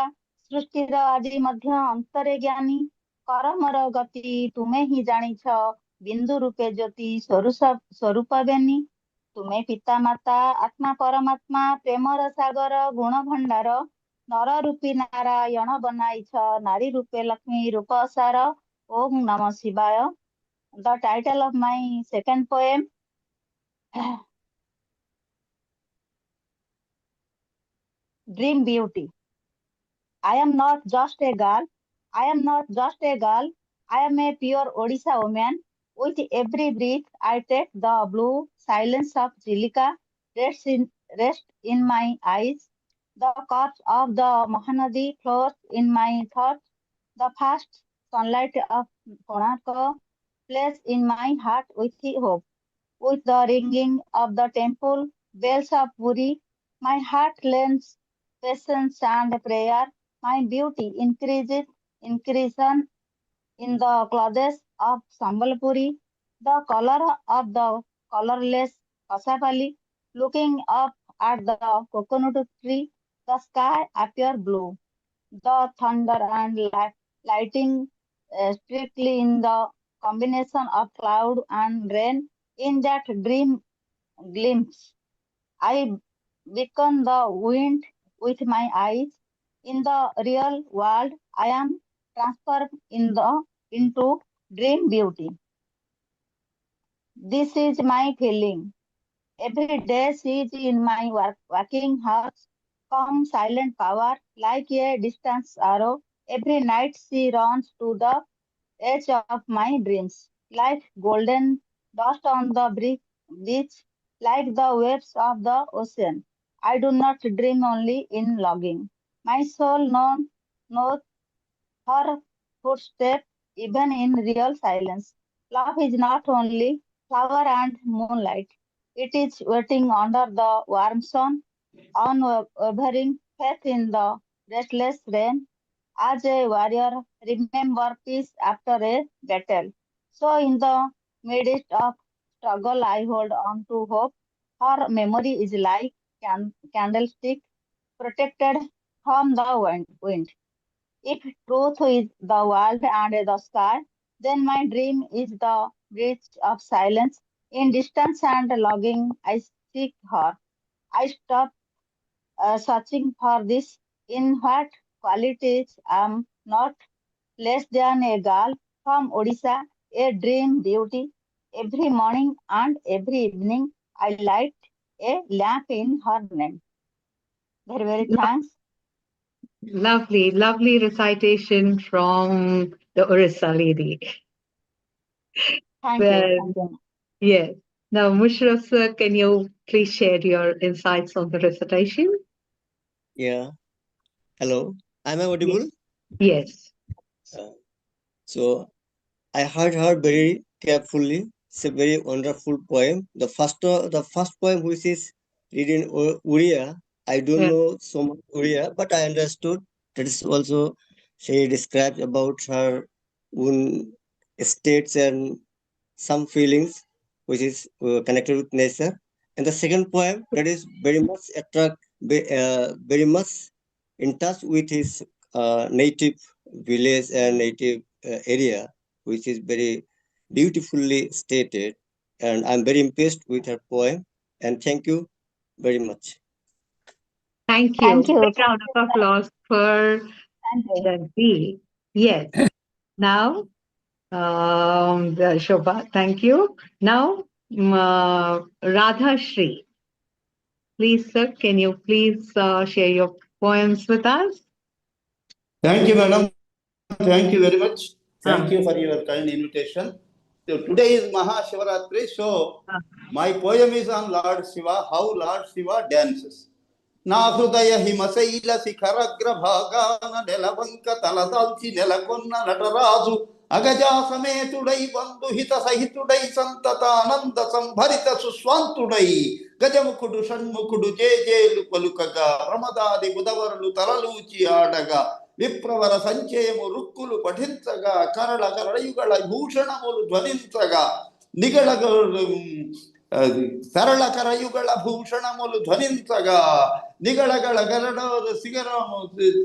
ସୃଷ୍ଟିର ଆଜି ମଧ୍ୟ ଅନ୍ତରେ ଜ୍ଞାନୀ କରମର ଗତି ତୁମେ ହିଁ ଜାଣିଛ ବିନ୍ଦୁ ରୂପେ ଜ୍ୟୋତି ସ୍ୱରୂପ ବେନି ତୁମେ ପିତା ମାତା ଆତ୍ମା ପରମାତ୍ମା ପ୍ରେମର ସାଗର ଗୁଣ ଭଣ୍ଡାର ନର ରୂପୀ ନାରାୟଣ ବନାଇଛ ନାରୀ ରୂପେ ଲକ୍ଷ୍ମୀ ରୂପ ସାର ଓಂ ନମ ଶିବାୟ the title of my second poem Dream Beauty I am not just a girl. I am not just a girl. I am a pure Odisha woman. With every breath, I take the blue silence of Chilika rest in my eyes. The corpse of the Mahanadi flows in my thoughts. The fast sunlight of Konark plays in my heart with hope. With the ringing of the temple bells of Puri, my heart learns patience and prayer. My beauty increases in the clothes of Sambalpuri, the color of the colorless Kasapali. Looking up at the coconut tree, the sky appears blue. The thunder and lighting strictly in the combination of cloud and rain in that dream glimpse. I beckon the wind with my eyes. In the real world, I am transformed into dream beauty. This is my feeling. Every day she is in my working house, calm, silent power, like a distant arrow. Every night she runs to the edge of my dreams, like golden dust on the beach, like the waves of the ocean. I do not dream only in logging. My soul knows her footsteps even in real silence. Love is not only flower and moonlight. It is waiting under the warm sun, unwavering faith in the restless rain. As a warrior, remember peace after a battle. So, in the midst of struggle, I hold on to hope. Her memory is like candlestick protected from the wind. If truth is the world and the sky, then my dream is the bridge of silence. In distance and longing, I seek her. I stop searching for this. In what qualities am not less than a girl from Odisha, a dream beauty. Every morning and every evening, I light a lamp in her name. Very, very thanks. Lovely, lovely recitation from the Orissa lady. Thank Well, you. yes. Now, Musharraf sir, can you please share your insights on the recitation? Yeah. Hello, am I audible? Yes. So I heard her very carefully. It's a very wonderful poem. The first poem, which is written in Uriya. I don't Yeah. know so much Uriya, but I understood that is also she describes about her own states and some feelings which is connected with nature. And the second poem that is very much very much in touch with his native village and native area, which is very beautifully stated. And I'm very impressed with her poem. And thank you very much. Thank you. Thank you. Big round of applause for Thank you. Jagdi. Yes. Now, Shobha, thank you. Now, Radha Shri. Please, sir, can you please share your poems with us? Thank you, madam. Thank you very much. Thank you for your kind invitation. So today is Mahashivaratri, so my poem is on Lord Shiva, how Lord Shiva dances. నా హృదయ హిమశైల శిఖరగ్రభాగాన నెలవంక తలదాల్చి నెలకొన్న నటరాజు అగజా సమేతుడై బంధుహిత సహితుడై సంతతానంద సంభరిత సుస్వాంతుడై గజముఖుడు షణ్ముఖుడు జేజేలు పలుకగా ప్రమదాది బుధవరులు తలలూచి ఆడగా విప్రవర సంచయము రుక్కులు పఠించగా కరళ కరళయుగళ భూషణములు ధ్వనించగా నిగళ సరళ కరయుగళ భూషణములు ధ్వనించగా నిగళగళ గరడోరు శిఖరము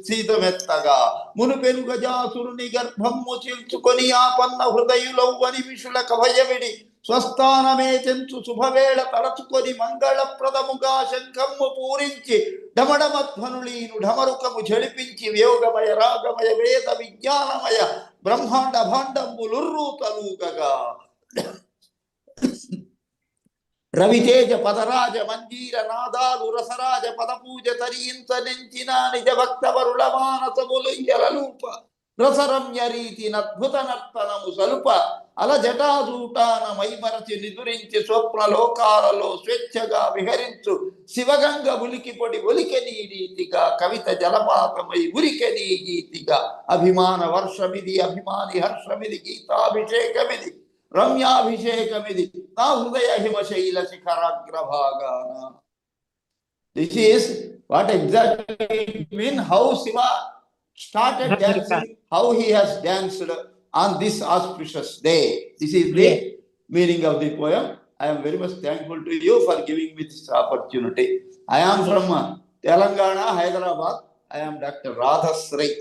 సీతమెత్తగా మునుపెను గజాసురుని గర్భము చీల్చుకొని ఆపన్న హృదయులౌవని విషుల కభయవిడి స్వస్థానమే చెంచు శుభవేళ తలచుకొని మంగళప్రదముగా శంఖము పూరించి డమడమధ్వనులీను ఢమరుకము జడిపించి వ్యోగమయ రాగమయ వేద విజ్ఞానమయ బ్రహ్మాండ భాండంబులుర్రు తలూగగా రవితేజ పదరాజ మంజీర నాదాలు రసరాజ పదపూజ తరించ నెంచిన నిజ భక్త వరుల మానసములు ఎలలూప రసరమ్య రీతి నద్భుత నర్తనము సలుప అల జటాజూటాన మైమరచి నిదురించి స్వప్న లోకాలలో స్వేచ్ఛగా విహరించు శివగంగ ఉలికి పొడి ఒలికె నీ రీతిగా కవిత జలపాతమై ఉరికె నీ గీతిగా అభిమాన వర్షమిది అభిమాని హర్షమిది గీతాభిషేకమిది రమ్యాభిషేకమిది నా హృదయ హిమశైల శిఖరాగ్రభాగాన. This is what exactly it means, how Shiva started dancing, how he has danced on this auspicious day. This is the meaning of the poem. I am very much thankful to you for giving me this opportunity. I am from Telangana, Hyderabad. I am Dr. Radha Shri.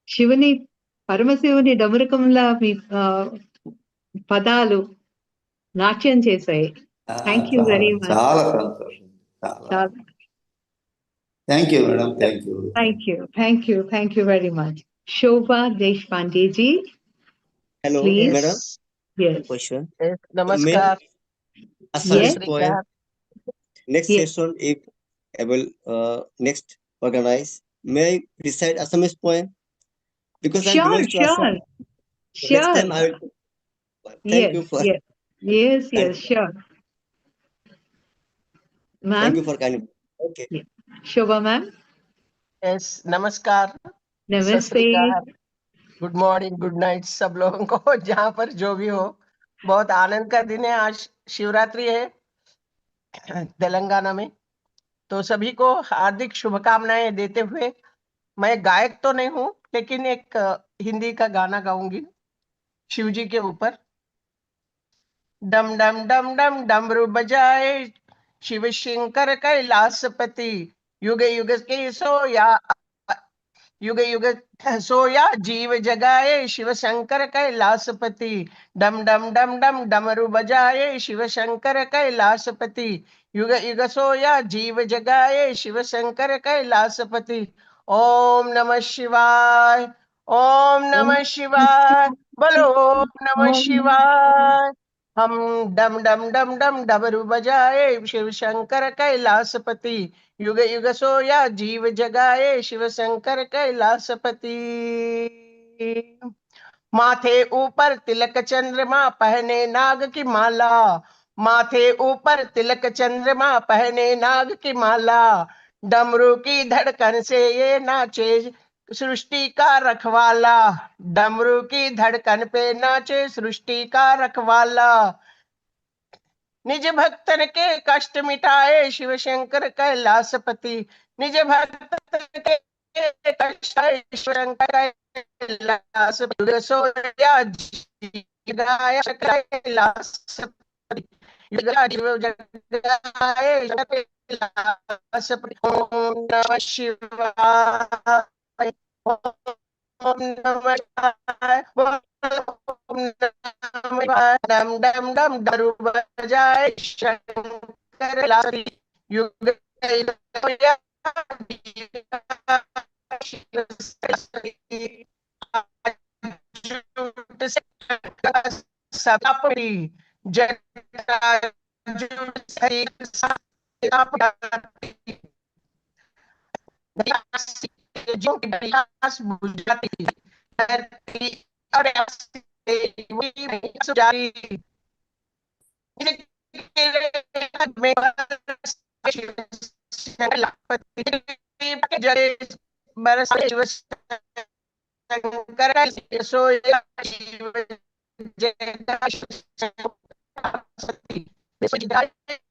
శివుని పరమశివుని డమరుకంలా మీ పదాలు నాట్యం చేశాయి. Thank you very much. చాలా సంతోషం. Thank you madam. Thank you. Thank you very much. Shobha Deshpande ji. Hello, please. madam. Yes. Question. Yes, namaskar. Assamese poem. Next session, if able, next organize. May I recite Assamese poem? Because I belong to Assam. Next time I will. Thank you for. Yes, sure. Ma'am. Thank you for kind. Okay. Shobha ma'am. Yes, namaskar. नमस्ते. Good morning, good night सब लोगों को, जहाँ पर जो भी हो. बहुत आनंद का दिन है. आज शिवरात्रि है तेलंगाना में, तो सभी को हार्दिक शुभकामनाएं देते हुए, मैं गायक तो नहीं हूँ लेकिन एक हिंदी का गाना गाऊंगी शिव जी के ऊपर. डम डम डम डम डमरू बजाए शिव शंकर कैलासपति, युग युग के सोया युग युग सोया जीव जगाए शिव शंकर कैलासपति. डम डम डम डम डमरू बजाए शिव शंकर कैलासपति, युग युग सोया जीव जगाए शिव शंकर कैलासपति. ओम नमः शिवाय, ओम नमः शिवाय, बोलो ओम नमः शिवाय. हम डम डम डम डम डमरू बजाए शिव शंकर कैलासपति, युग युग सोया जीव जगाए शिव शंकर कैलासपति. माथे ऊपर तिलक चंद्रमा पहने नाग की माला, माथे ऊपर तिलक चंद्रमा पहने नाग की माला. डमरू की धड़कन से ये नाचे सृष्टि का रखवाला, डमरू की धड़कन पे नाचे सृष्टि का रखवाला। निज भक्तन के कष्ट मिटाए शिव शंकर कैलाशपति, निज भक्त के कष्ट शिव शंकर कैलाशपति, सोया जगाया कैलाशपति, जीव जगाए कैलाशपति। ओम नमः शिवाय, ओम नमः शिवाय, ओम नमः शिवाय। डम डम डम डमरू बजाए शंकर लारी, युग सतापरी जटाजूट सही जो विलास बुझाती धरती और सुजारी में जरे बरस शिव शंकर सोया शिव जय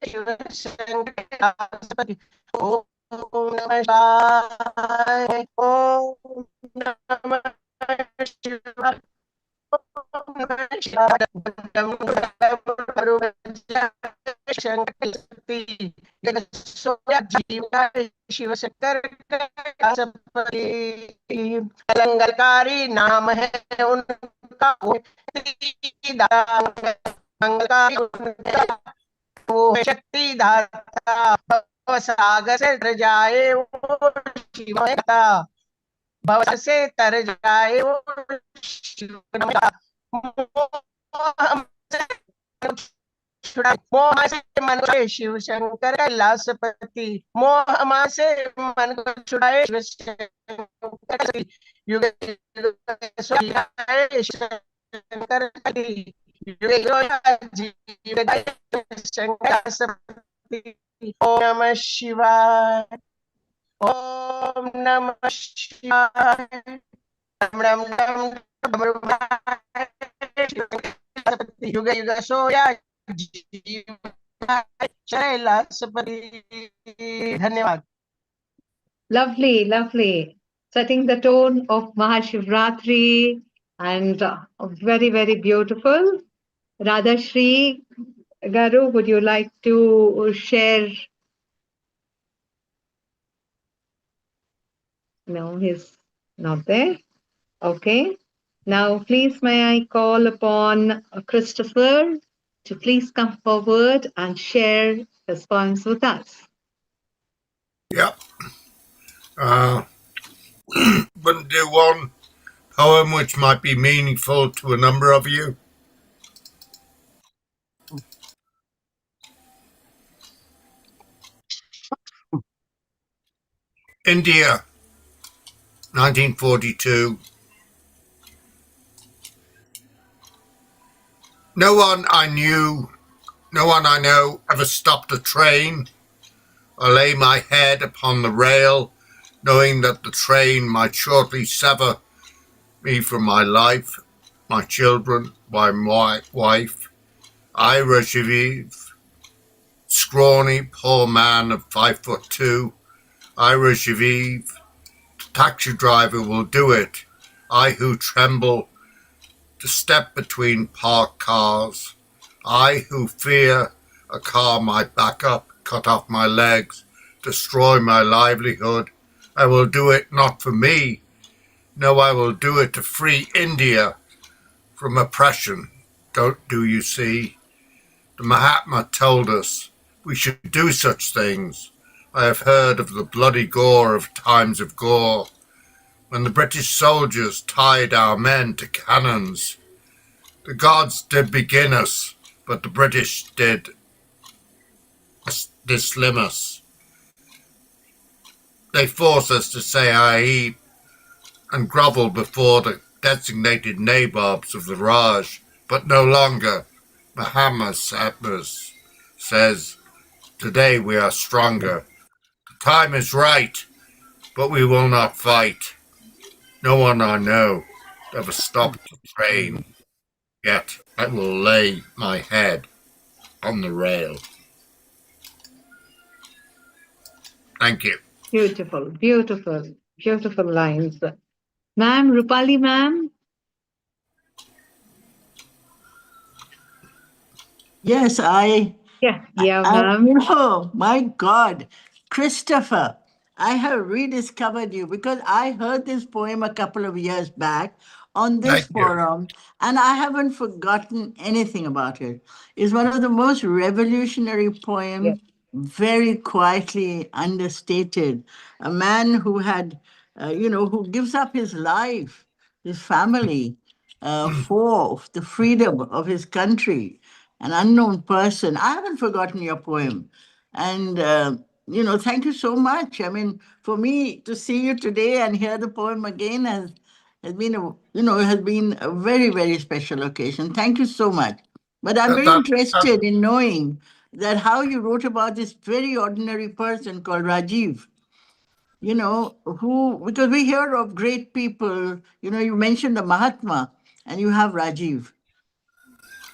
शिव शंकर। ओम नमः शिवाय, ओम नमः शिवाय, ओम नमः शिवाय। शिव शंकर मंगलकारी नाम है उनका, मंगलकारी वो शक्ति दाता, सागर से तर जाए वो शिव माता, भव से तर जाए वो शिव माता। मोह से मन को शिव शंकर कैलाशपति, मोह से मन को छुड़ाए शिव शंकर, युग शंकर शंकर। ओम नमः शिवाय, ओम नमः शिवाय। युग युग सोया शैलासपति। धन्यवाद। Lovely, lovely. Setting the tone of Mahashivratri and very, very beautiful. Radhashri Garu, would you like to share? No, he's not there. Okay. Now, please may I call upon Christopher to please come forward and share his poems with us. Yep. But do one poem which might be meaningful to a number of you. India, 1942. No one I knew, no one I know ever stopped a train. I lay my head upon the rail, knowing that the train might shortly sever me from my life, my children, my wife. I, Rajiv, scrawny, poor man of 5'2", I, Rajiv, the taxi driver will do it. I who tremble to step between parked cars. I who fear a car might back up, cut off my legs, destroy my livelihood. I will do it not for me. No, I will do it to free India from oppression. Do you see? The Mahatma told us we should do such things. I have heard of the bloody gore of times of gore, when the British soldiers tied our men to cannons. The gods did begin us, but the British did dislim us. They forced us to say Ahi and grovel before the designated nabobs of the Raj, but no longer. Muhammad says, today we are stronger. The Time is right, but we will not fight. No one I know ever stopped the train, yet I will lay my head on the rail. Thank you. Beautiful, beautiful, beautiful lines. Ma'am, Rupali ma'am. Yes, ma'am. oh my God, Christopher, I have rediscovered you because I heard this poem a couple of years back on this Thank you. forum, and I haven't forgotten anything about it. It's one of the most revolutionary poems, very quietly understated. A man who had, who gives up his life, his family, for the freedom of his country, an unknown person. I haven't forgotten your poem. And, thank you so much. I mean, for me to see you today and hear the poem again has been a very, very special occasion. Thank you so much. But I'm very interested in knowing that how you wrote about this very ordinary person called Rajiv, because we hear of great people, you mentioned the Mahatma and you have Rajiv.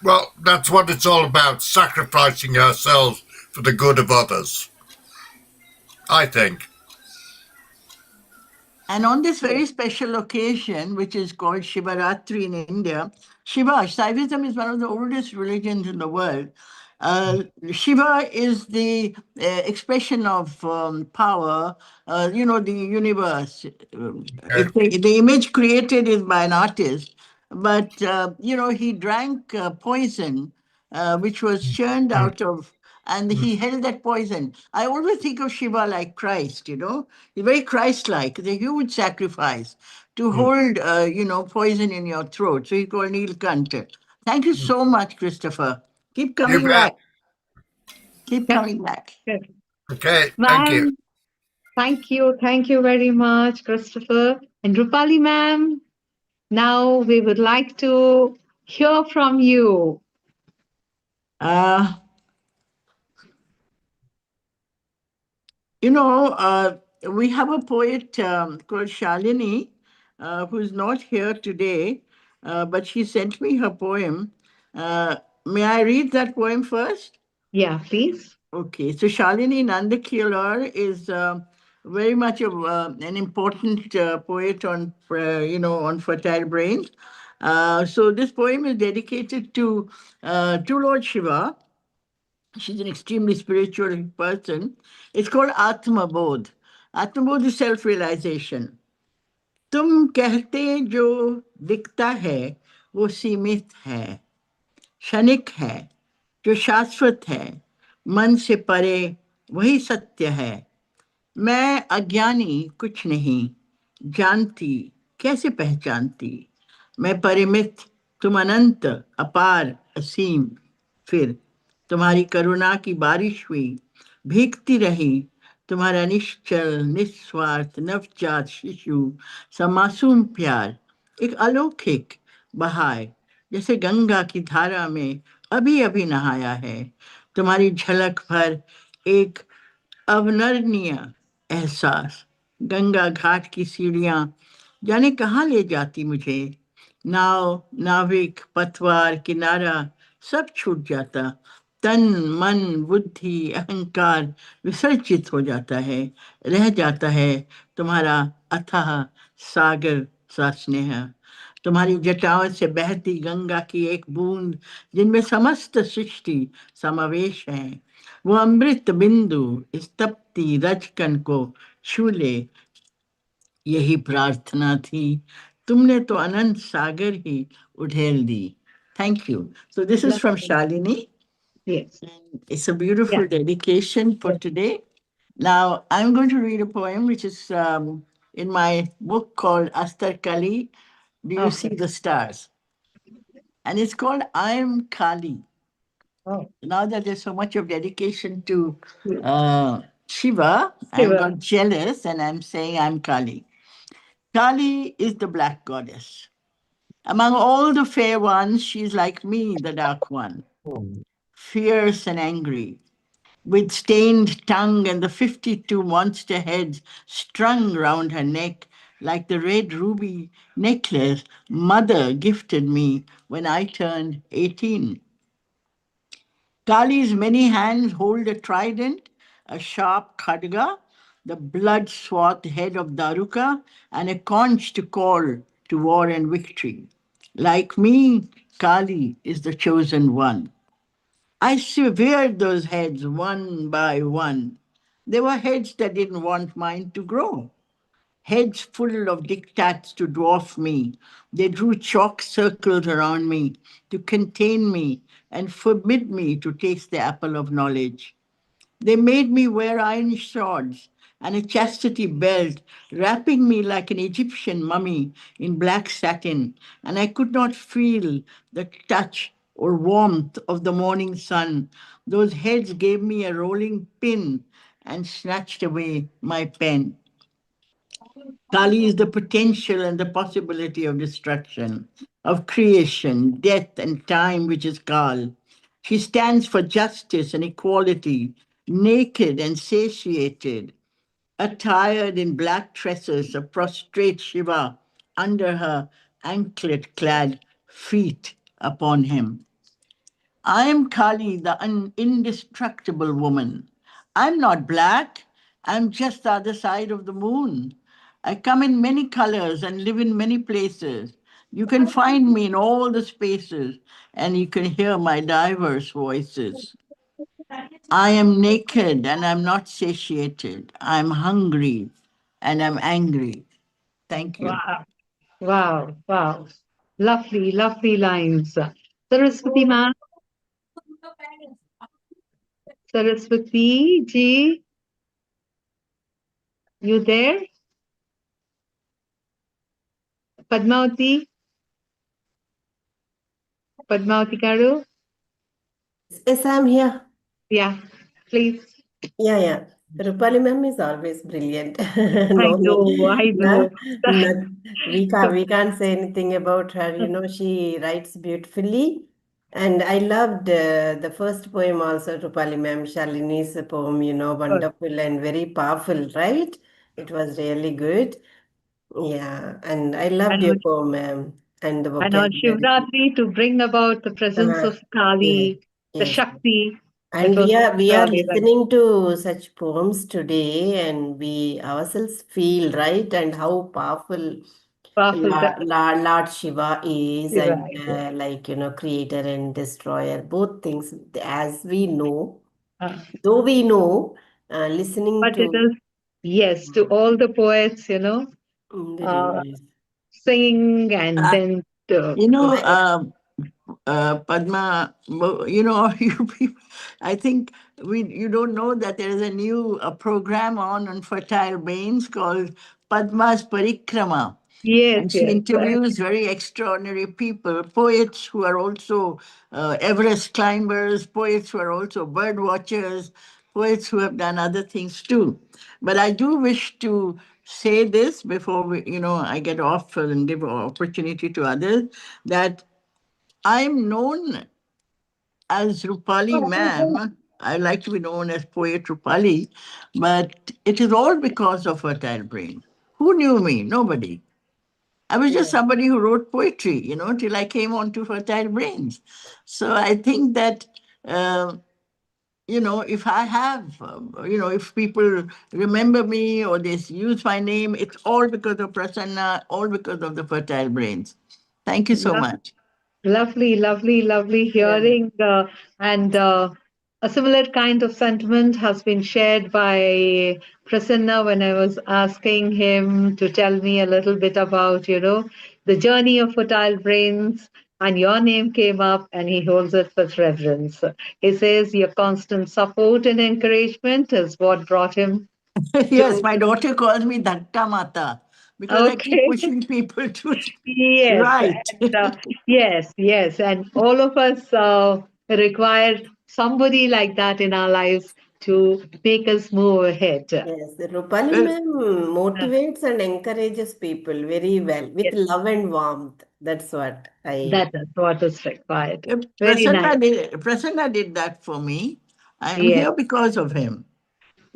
Well, that's what it's all about, sacrificing ourselves for the good of others, I think. And on this very special occasion, which is called Shivaratri in India, Shaivism is one of the oldest religions in the world. Shiva is the expression of power, the universe. The image created is by an artist, but, he drank poison, which was churned out of, and he held that poison. I always think of Shiva like Christ, He's very Christ-like. It's a huge sacrifice to hold, poison in your throat. So he's called Neelkanta. Thank you so much, Christopher. Keep coming back. Keep coming back. Okay, thank you. Ma'am, thank you very much, Christopher. And Rupali ma'am, now we would like to hear from you. Uh, we have a poet called Shalini, who's not here today, but she sent me her poem. May I read that poem first? Yeah, please. Okay, so Shalini Nandakilar is very much an important poet on, on fertile brains. So this poem is dedicated to Lord Shiva. She's an extremely spiritual person. It's called Atma Bodh. Atma Bodh is self-realization. तुम कहते जो दिखता है वो सीमित है, क्षणिक है, जो शाश्वत है, मन से परे वही सत्य है। मैं अज्ञानी कुछ नहीं, जानती कैसे पहचानती, मैं परिमित तुम अनंत अपार असीम। फिर तुम्हारी करुणा की बारिश हुई, भीगती रही तुम्हारा निश्चल निस्वार्थ नवजात शिशु सा मासूम प्यार, एक अलौकिक बहाय, जैसे गंगा की धारा में अभी अभी नहाया है। तुम्हारी झलक भर एक अवर्णनीय एहसास, गंगा घाट की सीढ़ियां जाने कहाँ ले जाती मुझे। नाव नाविक पतवार किनारा सब छूट जाता, तन मन बुद्धि अहंकार विसर्जित हो जाता है, रह जाता है तुम्हारा अथाह सागर सा स्नेह। तुम्हारी जटाओं से बहती गंगा की एक बूंद जिनमें समस्त सृष्टि समावेश है, वो अमृत बिंदु इस तपती रजकन को छू ले, यही प्रार्थना थी, तुमने तो अनंत सागर ही उड़ेल दी। Thank you. So this is from Shalini. Yes. And it's a beautiful dedication for today. Now I'm going to read a poem which is in my book called Astar Kali, Do You See the Stars? And it's called I Am Kali. Now that there's so much of dedication to Shiva, I got jealous and I'm saying I'm Kali. Kali is the black goddess. Among all the fair ones, she's like me, the dark one, fierce and angry, with stained tongue and the 52 monster heads strung round her neck like the red ruby necklace mother gifted me when I turned 18. Kali's many hands hold a trident, a sharp khadga, the blood-swathed head of Daruka, and a conch to call to war and victory. Like me, Kali is the chosen one. I severed those heads one by one. They were heads that didn't want mine to grow. Heads full of diktats to dwarf me. They drew chalk circles around me to contain me and forbid me to taste the apple of knowledge. They made me wear iron swords and a chastity belt, wrapping me like an Egyptian mummy in black satin, and I could not feel the touch or warmth of the morning sun. Those heads gave me a rolling pin and snatched away my pen. Kali is the potential and the possibility of destruction, of creation, death, and time, which is Kal. She stands for justice and equality, naked and satiated, attired in black tresses, a prostrate Shiva under her anklet clad feet upon him. I am Kali, the indestructible woman. I'm not black. I'm just the other side of the moon. I come in many colors and live in many places. You can find me in all the spaces and you can hear my diverse voices. I am naked and I'm not satiated. I'm hungry and I'm angry. Thank you. Wow. Wow. Wow. Lovely, lovely lines. Saraswati ma'am, Saraswati ji, you there? Padmavati, Padmavati Garu? Yes, I'm here. Yeah, please. Yeah. Rupali ma'am is always brilliant. I No need. know, I know. We can't say anything about her. She writes beautifully. And I loved the first poem also, Rupali ma'am, Shalini's poem, wonderful and very powerful, right? It was really good. Yeah, and I loved And your poem, ma'am, and the and on vocabulary. Shivratri to bring about the presence Uh, of yes, Kali, the yes. Shakti. It And was we are very listening to such poems today, and we ourselves feel right and how powerful powerful. Lord Shiva is, and Right. creator and destroyer, both things, as we know, Uh, though we know, listening but it to is, yes, to all the poets, very uh, nice. sing and then You know, I, Padma, you people, I think you don't know that there is a new program on fertile brains called Padma's Parikrama. yes, And she yes. interviews very extraordinary people, poets who are also Everest climbers, poets who are also bird watchers, poets who have done other things too. But I do wish to say this before I get off and give opportunity to others, that I'm known as Rupali ma'am. I like to be known as poet Rupali, but it is all because of Fertile Brain. Who knew me? Nobody. I was just somebody who wrote poetry, till I came on to Fertile Brains. So I think that, if I have, if people remember me or they use my name, it's all because of Prasanna, all because of the Fertile Brains. Thank you so much. Lovely, lovely, lovely yeah. hearing. And a similar kind of sentiment has been shared by Prasanna when I was asking him to tell me a little bit about, the journey of fertile brains. And your name came up, and he holds it with reverence. He says your constant support and encouragement is what brought him Yes, to. my daughter calls me Dhatta Mata because I keep Okay. pushing people to Yes, right. and, yes, and all of us require somebody like that in our lives to make us move ahead. Yes, Rupali Well, ma'am motivates and encourages people very well with Yes, love and warmth. That's what I. that is what is required. Very nice. Prasanna did that for me. I am Yes. here because of him.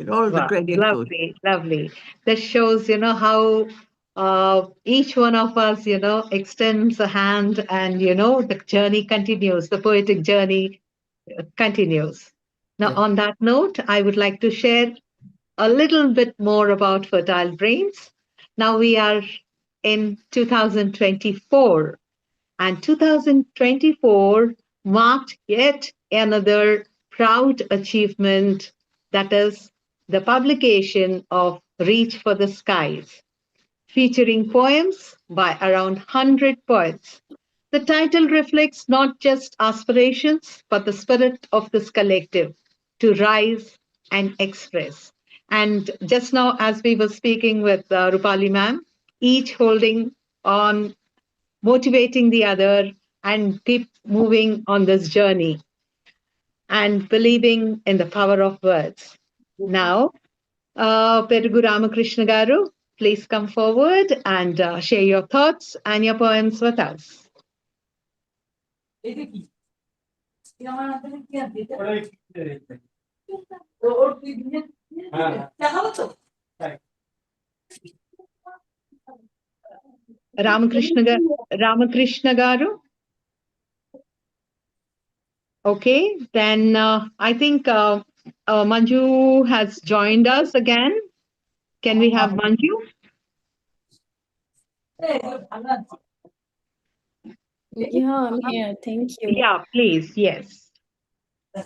All the Wow, credit goes. lovely, lovely. That shows, how each one of us, extends a hand and, the journey continues, the poetic journey continues. Now, Yeah. on that note, I would like to share a little bit more about Fertile Brains. Now we are in 2024, and 2024 marked yet another proud achievement, that is the publication of Reach for the Skies, featuring poems by around 100 poets. The title reflects not just aspirations, but the spirit of this collective to rise and express. And just now, as we were speaking with Rupali ma'am, each holding on, motivating the other, and keep moving on this journey and believing in the power of words. Now, Perugu Ramakrishna Garu, please come forward and share your thoughts and your poems with us. Ramakrishna Garu. Okay, then I think Manju has joined us again. Can we have Manju? Yeah, I'm here. Thank you. Yeah, please. Yes. I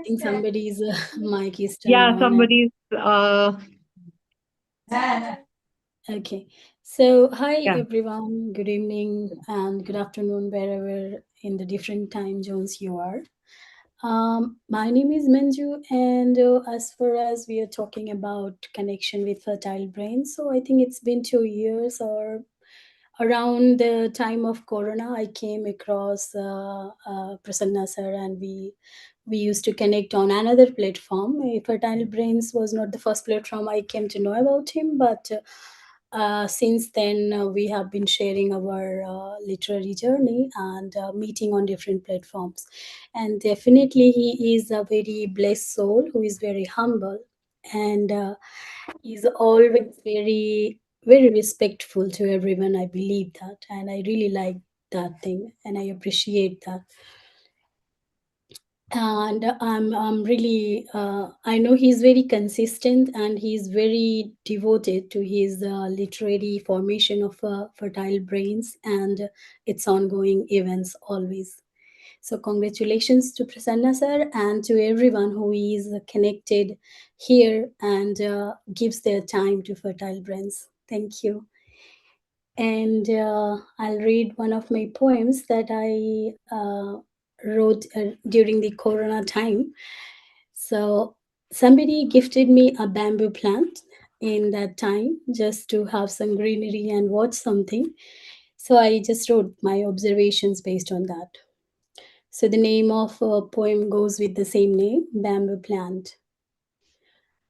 think somebody's mic is turned Yeah, on. somebody's. Okay. So, hi Yeah. everyone. Good evening and good afternoon, wherever in the different time zones you are. My name is Manju, and as far as we are talking about connection with fertile brains, so I think it's been 2 years or around the time of Corona. I came across Prasanna sir, and we used to connect on another platform. Fertile Brains was not the first platform I came to know about him, but since then we have been sharing our literary journey and meeting on different platforms. And definitely, he is a very blessed soul who is very humble and is always very respectful to everyone. I believe that, and I really like that thing, and I appreciate that. And I'm really I know he's very consistent and he's very devoted to his literary formation of fertile brains and its ongoing events always. So congratulations to Prasanna sir and to everyone who is connected here and gives their time to fertile brains. Thank you. And I'll read one of my poems that I wrote during the Corona time. So somebody gifted me a bamboo plant in that time just to have some greenery and watch something. So I just wrote my observations based on that. So the name of a poem goes with the same name, Bamboo Plant.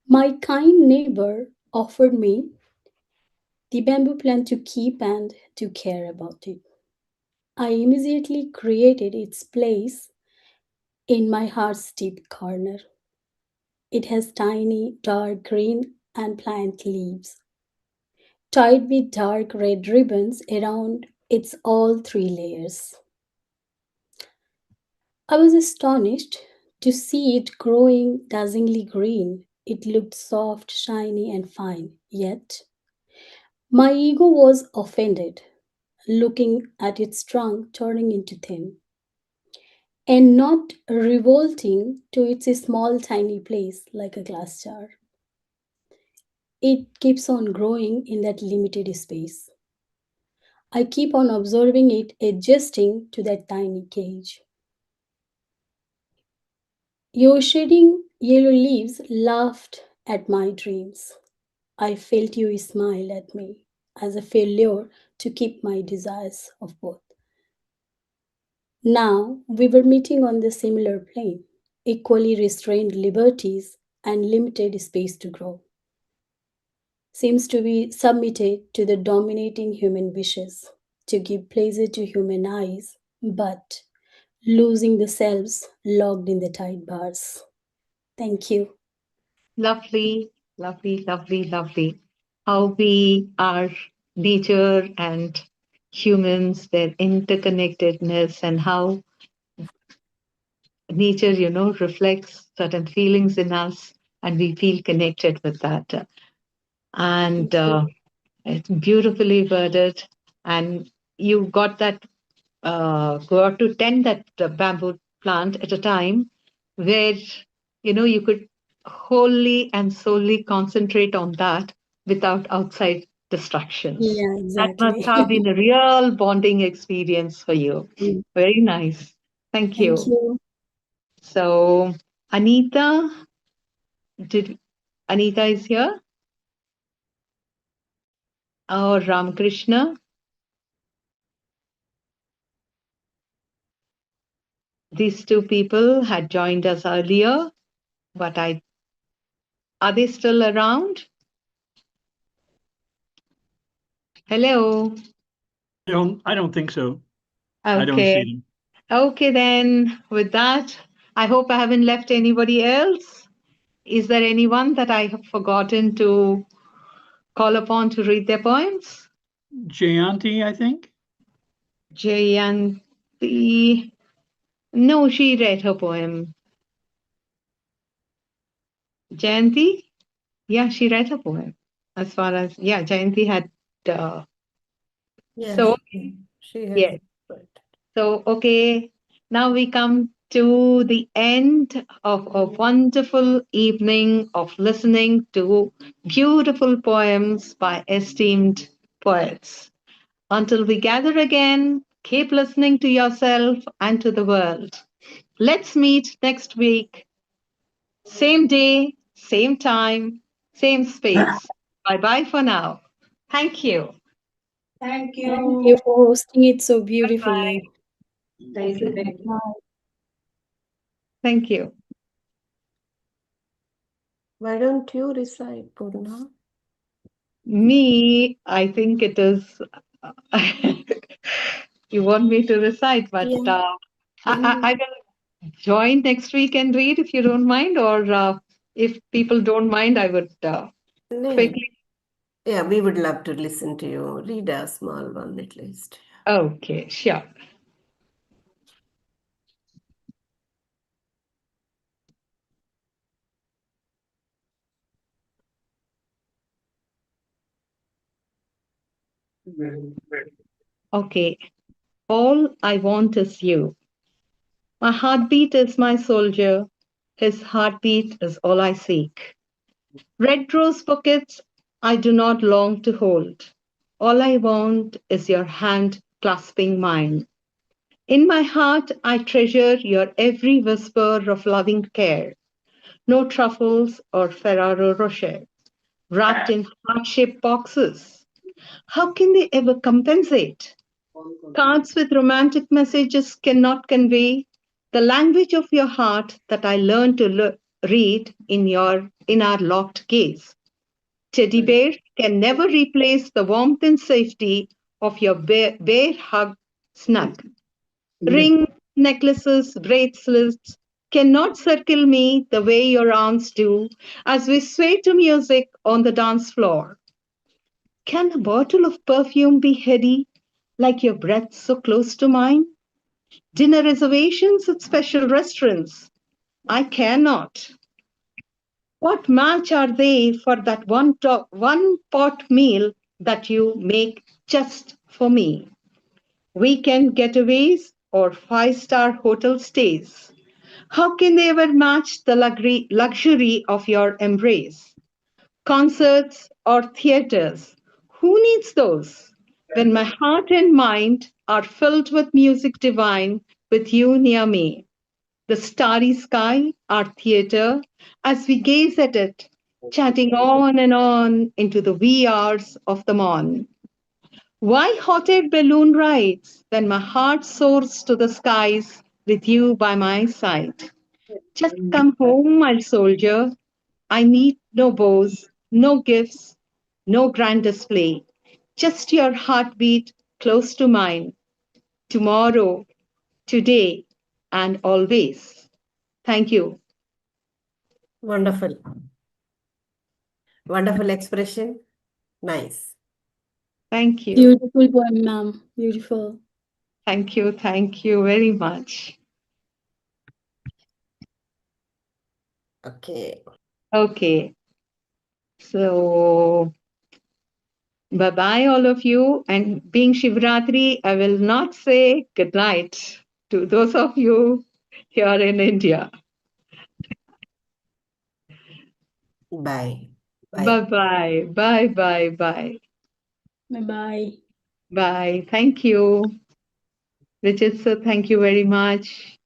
My kind neighbor offered me the bamboo plant to keep and to care about it. I immediately created its place in my heart's deep corner. It has tiny, dark green and pliant leaves, tied with dark red ribbons around its all three layers. I was astonished to see it growing dazzlingly green. It looked soft, shiny, and fine, yet my ego was offended, looking at its trunk turning into thin, and not revolting to its small, tiny place like a glass jar. It keeps on growing in that limited space. I keep on observing it adjusting to that tiny cage. Your shedding yellow leaves laughed at my dreams. I felt you smile at me as a failure to keep my desires of both. Now we were meeting on the similar plane, equally restrained liberties and limited space to grow. Seems to be submitted to the dominating human wishes to give pleasure to human eyes, but losing the selves locked in the tight bars. Thank you. Lovely, lovely, lovely, lovely. How we are nature and humans, their interconnectedness, and how nature, reflects certain feelings in us, and we feel connected with that. And it's beautifully worded, and you got to tend that bamboo plant at a time where you could wholly and solely concentrate on that without outside distractions. Yeah, That must exactly. have been a real bonding experience for you. Mm. Very nice. Thank Thank you. you. So, Anita, Anita is here? Or Ramakrishna? These two people had joined us earlier, but are they still around? Hello. I don't think so. I don't Okay. see them. Okay, then with that, I hope I haven't left anybody else. Is there anyone that I have forgotten to call upon to read their poems? Jayanti, I think. Jayanti. No, she read her poem. Jayanti? Yeah, she read her poem. As far as, yeah, Jayanti had. Yes, So, she has. yes. So, okay, now we come to the end of a wonderful evening of listening to beautiful poems by esteemed poets. Until we gather again, keep listening to yourself and to the world. Let's meet next week, same day, same time, same space. Bye bye for now. Thank you. Thank Thank you. you for hosting it so beautifully. Thank you. Thank you. Bye. Thank you. Why don't you recite, Purna? Me, I think it is. You want me to recite, but Yeah. I will join next week and read if you don't mind, or if people don't mind, I would No. quickly. Yeah, we would love to listen to you. Read a small one at least. Okay, sure. Okay. All I want is you. My heartbeat is my soldier. His heartbeat is all I seek. Red rose buckets I do not long to hold. All I want is your hand clasping mine. In my heart, I treasure your every whisper of loving care. No truffles or Ferraro Rocher, wrapped in heart-shaped boxes. How can they ever compensate? Cards with romantic messages cannot convey the language of your heart that I learned to read in our locked gaze. Teddy bears can never replace the warmth and safety of your bear hug snug. Rings, necklaces, bracelets cannot circle me the way your arms do as we sway to music on the dance floor. Can a bottle of perfume be heady like your breath so close to mine? Dinner reservations at special restaurants. I cannot. What match are they for that one pot meal that you make just for me? Weekend getaways or five-star hotel stays. How can they ever match the luxury of your embrace? Concerts or theaters? Who needs those? When my heart and mind are filled with music divine with you near me. The starry sky, our theater, as we gaze at it, chatting on and on into the wee hours of the morn. Why hot air balloon rides when my heart soars to the skies with you by my side? Just come home, my soldier. I need no bows, no gifts, no grand display. Just your heartbeat close to mine. Tomorrow, today, and always. Thank you. Wonderful. Wonderful expression. Nice. Thank you. Beautiful poem, ma'am. Beautiful. Thank you. Thank you very much. Okay. Okay. So, bye-bye all of you. And being Shivratri, I will not say good night to those of you here in India. Bye. Bye-bye. Bye-bye. Bye. Bye-bye. Bye. Thank you. Richard sir, thank you very much.